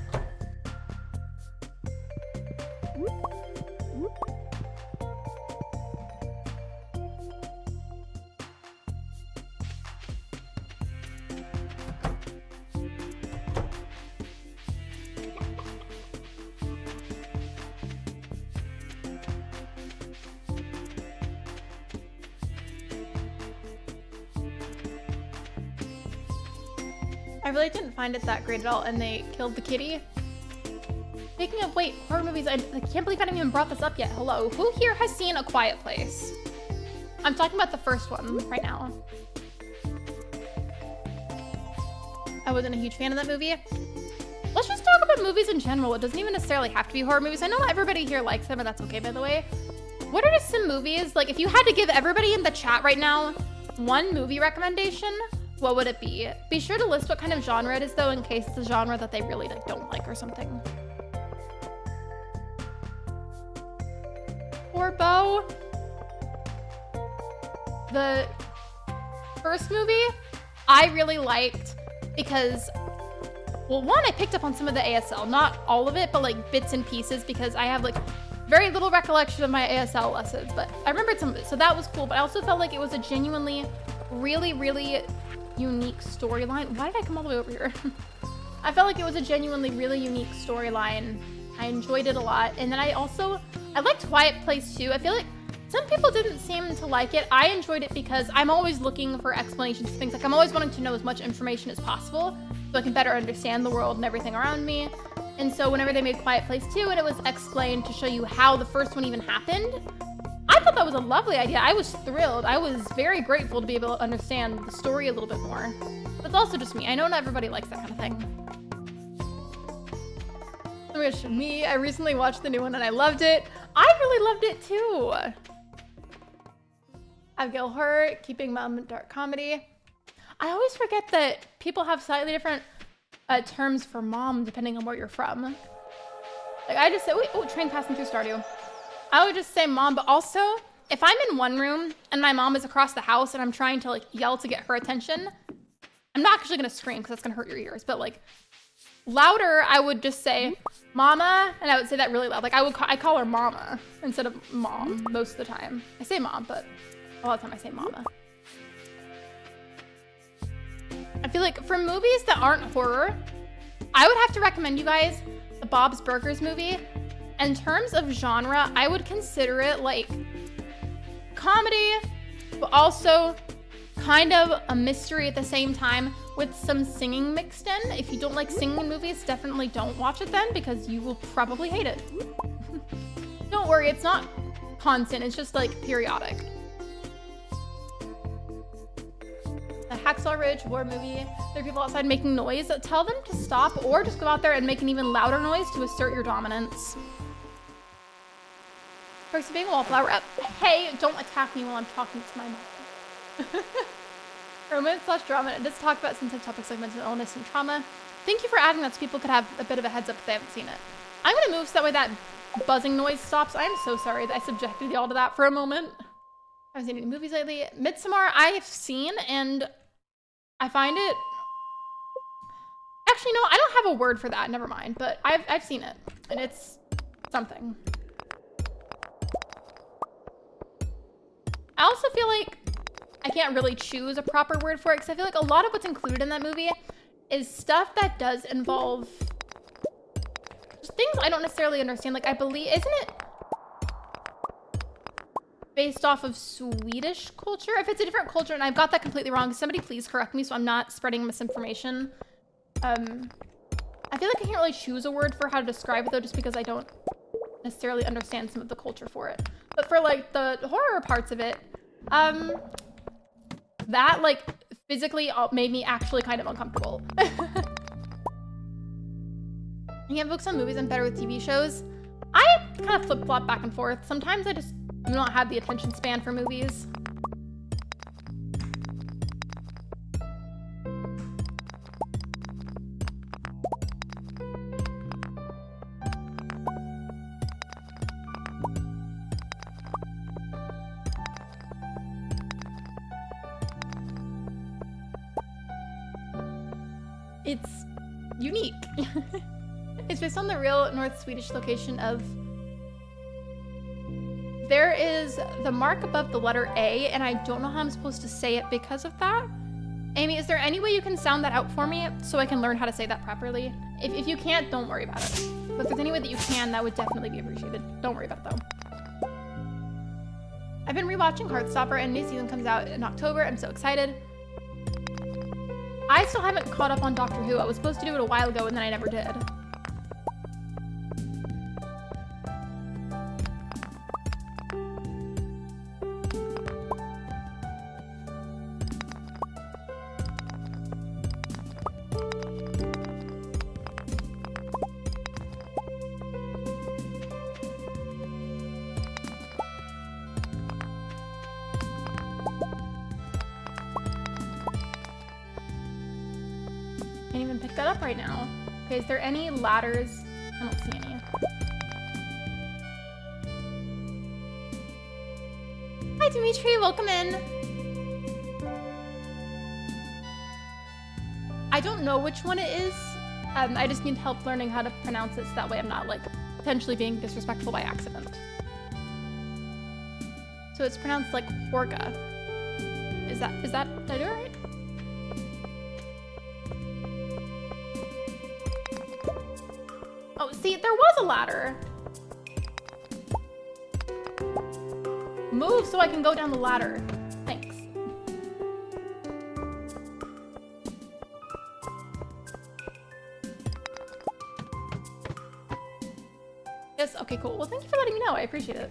I really didn't find it that great at all, and they killed the kitty. Speaking of, wait, horror movies, I can't believe I haven't even brought this up yet. Hello, who here has seen A Quiet Place? I'm talking about the first one right now. I wasn't a huge fan of that movie. Let's just talk about movies in general. It doesn't even necessarily have to be horror movies. I know everybody here likes them, and that's okay, by the way. What are just some movies, like if you had to give everybody in the chat right now one movie recommendation, what would it be? Be sure to list what kind of genre it is though, in case it's a genre that they really like don't like or something. Poor Bo. The first movie I really liked because, well, one, I picked up on some of the ASL, not all of it, but like bits and pieces because I have like very little recollection of my ASL lessons, but I remembered some of it, so that was cool. But I also felt like it was a genuinely really, really unique storyline. Why did I come all the way over here? I felt like it was a genuinely really unique storyline. I enjoyed it a lot. And then I liked Quiet Place too. I feel like Some people didn't seem to like it. I enjoyed it because I'm always looking for explanations for things. Like, I'm always wanting to know as much information as possible so I can better understand the world and everything around me. And so whenever they made Quiet Place 2 and it was explained to show you how the first one even happened, I thought that was a lovely idea. I was thrilled. I was very grateful to be able to understand the story a little bit more. But it's also just me. I know not everybody likes that kind of thing. Oh my gosh, me, I recently watched the new one and I loved it. I really loved it too. Abigail Hurt, Keeping Mum in Dark Comedy. I always forget that people have slightly different terms for mom depending on where you're from. Like I just say, oh, train passing through Stardew. I would just say mom, but also if I'm in one room and my mom is across the house and I'm trying to like yell to get her attention, I'm not actually gonna scream because that's gonna hurt your ears, but like louder, I would just say mama, and I would say that really loud. Like I call her mama instead of mom most of the time. I say mom, but a lot of the time I say mama. I feel like for movies that aren't horror, I would have to recommend you guys the Bob's Burgers movie. In terms of genre, I would consider it like comedy, but also kind of a mystery at the same time with some singing mixed in. If you don't like singing in movies, definitely don't watch it then because you will probably hate it. Don't worry, it's not constant, it's just like periodic. The Hacksaw Ridge war movie. There are people outside making noise. Tell them to stop or just go out there and make an even louder noise to assert your dominance. Perks of being a wallflower up. Hey, don't attack me while I'm talking to my mom. Romance / drama. It does talk about sensitive topics like mental illness and trauma. Thank you for adding that so people could have a bit of a heads up if they haven't seen it. I'm gonna move so that way that buzzing noise stops. I'm so sorry that I subjected y'all to that for a moment. I haven't seen any movies lately. Midsommar I have seen and I find it... Actually, no, I don't have a word for that. Never mind. But I've seen it and it's something. I also feel like I can't really choose a proper word for it because I feel like a lot of what's included in that movie is stuff that does involve just things I don't necessarily understand. Like I believe, isn't it based off of Swedish culture? If it's a different culture and I've got that completely wrong, somebody please correct me so I'm not spreading misinformation. I feel like I can't really choose a word for how to describe it though, just because I don't necessarily understand some of the culture for it. But for like the horror parts of it, that like physically made me actually kind of uncomfortable. You have books on movies and better with TV shows. I kind of flip-flop back and forth. Sometimes I just do not have the attention span for movies. It's unique. It's based on the real North Swedish location of... There is the mark above the letter A, and I don't know how I'm supposed to say it because of that. Amy, is there any way you can sound that out for me so I can learn how to say that properly? If you can't, don't worry about it. But if there's any way that you can, that would definitely be appreciated. Don't worry about it, though. I've been rewatching Heartstopper, and new season comes out in October. I'm so excited. I still haven't caught up on Doctor Who. I was supposed to do it a while ago, and then I never did. Can't even pick that up right now. Okay, is there any ladders? I don't see any. Hi, Dimitri, welcome in. I don't know which one it is. I just need help learning how to pronounce it so that way I'm not like potentially being disrespectful by accident. So it's pronounced like Horga. Is that, did I do it right? Oh, see, there was a ladder. move so I can go down the ladder. Thanks. Yes, okay, cool. Well, thank you for letting me know. I appreciate it.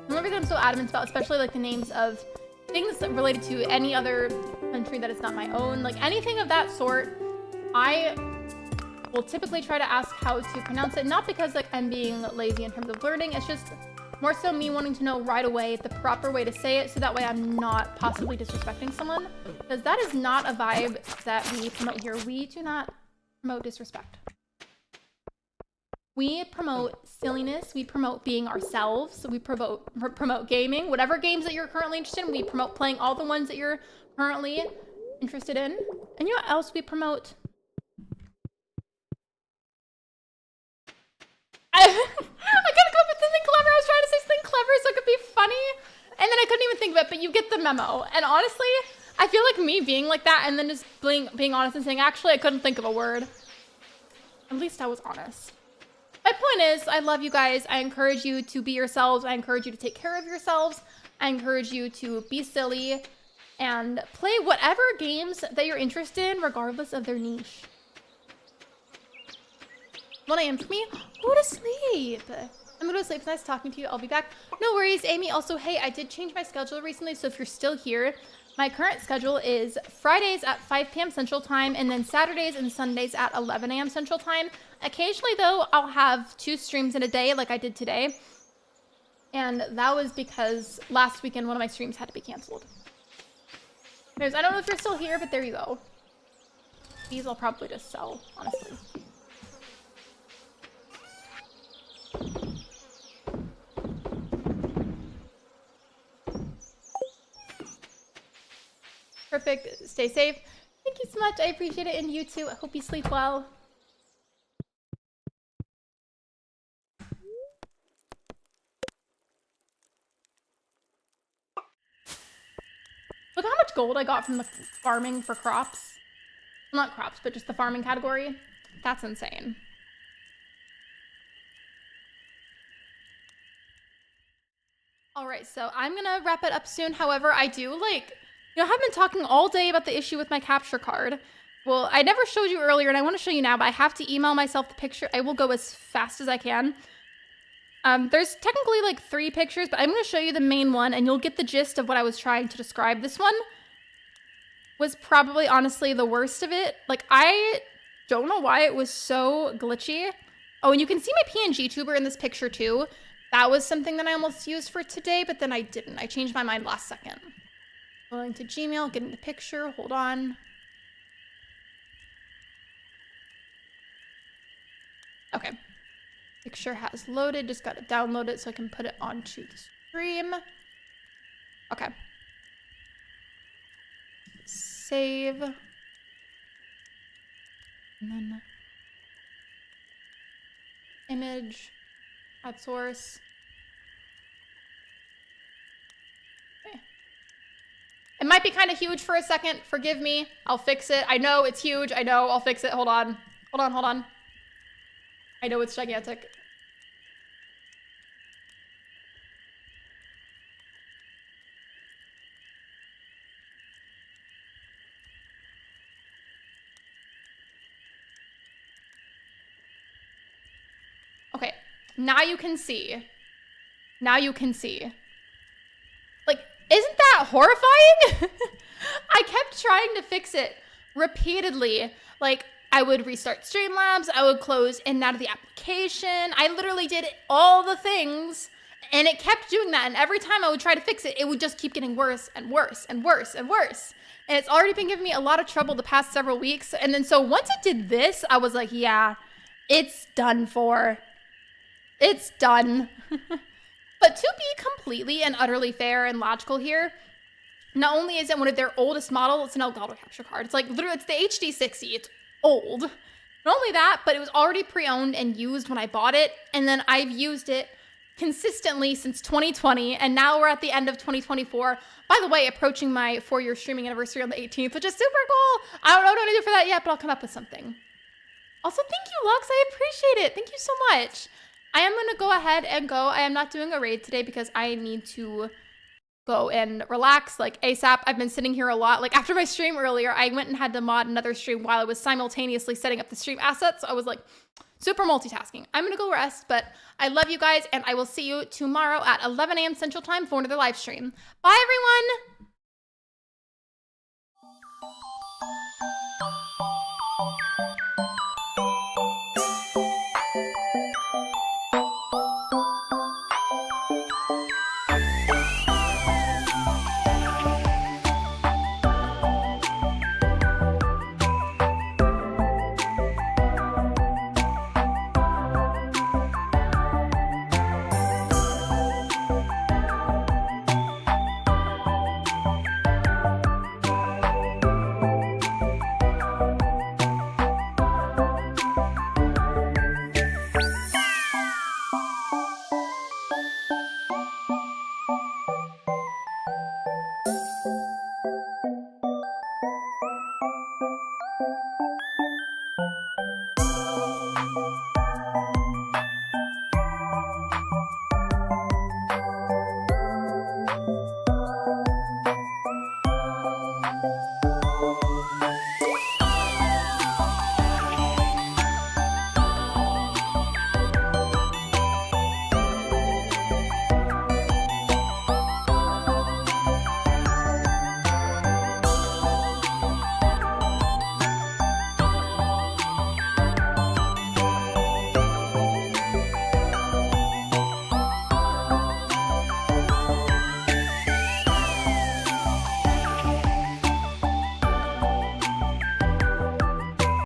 One reason I'm so adamant about, especially like the names of things related to any other country that is not my own, like anything of that sort, I will typically try to ask how to pronounce it, not because like I'm being lazy in terms of learning, it's just more so me wanting to know right away the proper way to say it so that way I'm not possibly disrespecting someone, because that is not a vibe that we promote here. We do not promote disrespect. We promote silliness, we promote being ourselves, we promote gaming, whatever games that you're currently interested in, we promote playing all the ones that you're currently interested in. And you know what else we promote? I gotta come up with something clever. I was trying to say something clever so it could be funny, and then I couldn't even think of it, but you get the memo. And honestly, I feel like me being like that and then just being honest and saying, actually, I couldn't think of a word. At least I was honest. My point is, I love you guys. I encourage you to be yourselves. I encourage you to take care of yourselves. I encourage you to be silly and play whatever games that you're interested in, regardless of their niche. 1 a.m. for me. Go to sleep. I'm gonna go to sleep. It's nice talking to you. I'll be back. No worries, Amy. Also, hey, I did change my schedule recently, so if you're still here, my current schedule is Fridays at 5 p.m. Central Time, and then Saturdays and Sundays at 11 a.m. Central Time. Occasionally, though, I'll have 2 streams in a day, like I did today. And that was because last weekend, one of my streams had to be canceled. Anyways, I don't know if you're still here, but there you go. These I'll probably just sell, honestly. Perfect. Stay safe. Thank you so much. I appreciate it, and you too. I hope you sleep well. Look how much gold I got from the farming for crops. Well, not crops, but just the farming category. That's insane. All right, so I'm gonna wrap it up soon. However, I do I've been talking all day about the issue with my capture card. Well, I never showed you earlier, and I want to show you now, but I have to email myself the picture. I will go as fast as I can. There's technically like 3 pictures, but I'm going to show you the main one, and you'll get the gist of what I was trying to describe. This one was probably, honestly, the worst of it. Like, I don't know why it was so glitchy. Oh, and you can see my PNG tuber in this picture, too. That was something that I almost used for today, but then I didn't. I changed my mind last second. Going to Gmail, getting the picture. Hold on. Okay. Picture has loaded. Just got to download it so I can put it onto the stream. Okay. Save. And then image. Add source. Okay. It might be kind of huge for a second. Forgive me. I'll fix it. I know it's huge. I know. I'll fix it. Hold on. Hold on. Hold on. I know it's gigantic. Okay, now you can see. Now you can see. Like, isn't that horrifying? I kept trying to fix it repeatedly. Like, I would restart Streamlabs, I would close in and out of the application. I literally did all the things, and it kept doing that. And every time I would try to fix it, it would just keep getting worse and worse and worse and worse. And it's already been giving me a lot of trouble the past several weeks. And then so once it did this, I was like, yeah, it's done for. It's done. But to be completely and utterly fair and logical here, not only is it one of their oldest models, it's an Elgato capture card. It's like literally, it's the HD60. It's old. Not only that, but it was already pre-owned and used when I bought it. And then I've used it consistently since 2020. And now we're at the end of 2024. By the way, approaching my 4-year streaming anniversary on the 18th, which is super cool. I don't know what I'm gonna do for that yet, but I'll come up with something. Also, thank you, Lux. I appreciate it. Thank you so much. I am going to go ahead and go. I am not doing a raid today because I need to go and relax like ASAP. I've been sitting here a lot. Like after my stream earlier, I went and had to mod another stream while I was simultaneously setting up the stream assets. So I was like super multitasking. I'm going to go rest, but I love you guys and I will see you tomorrow at 11 a.m. Central Time for another live stream. Bye everyone.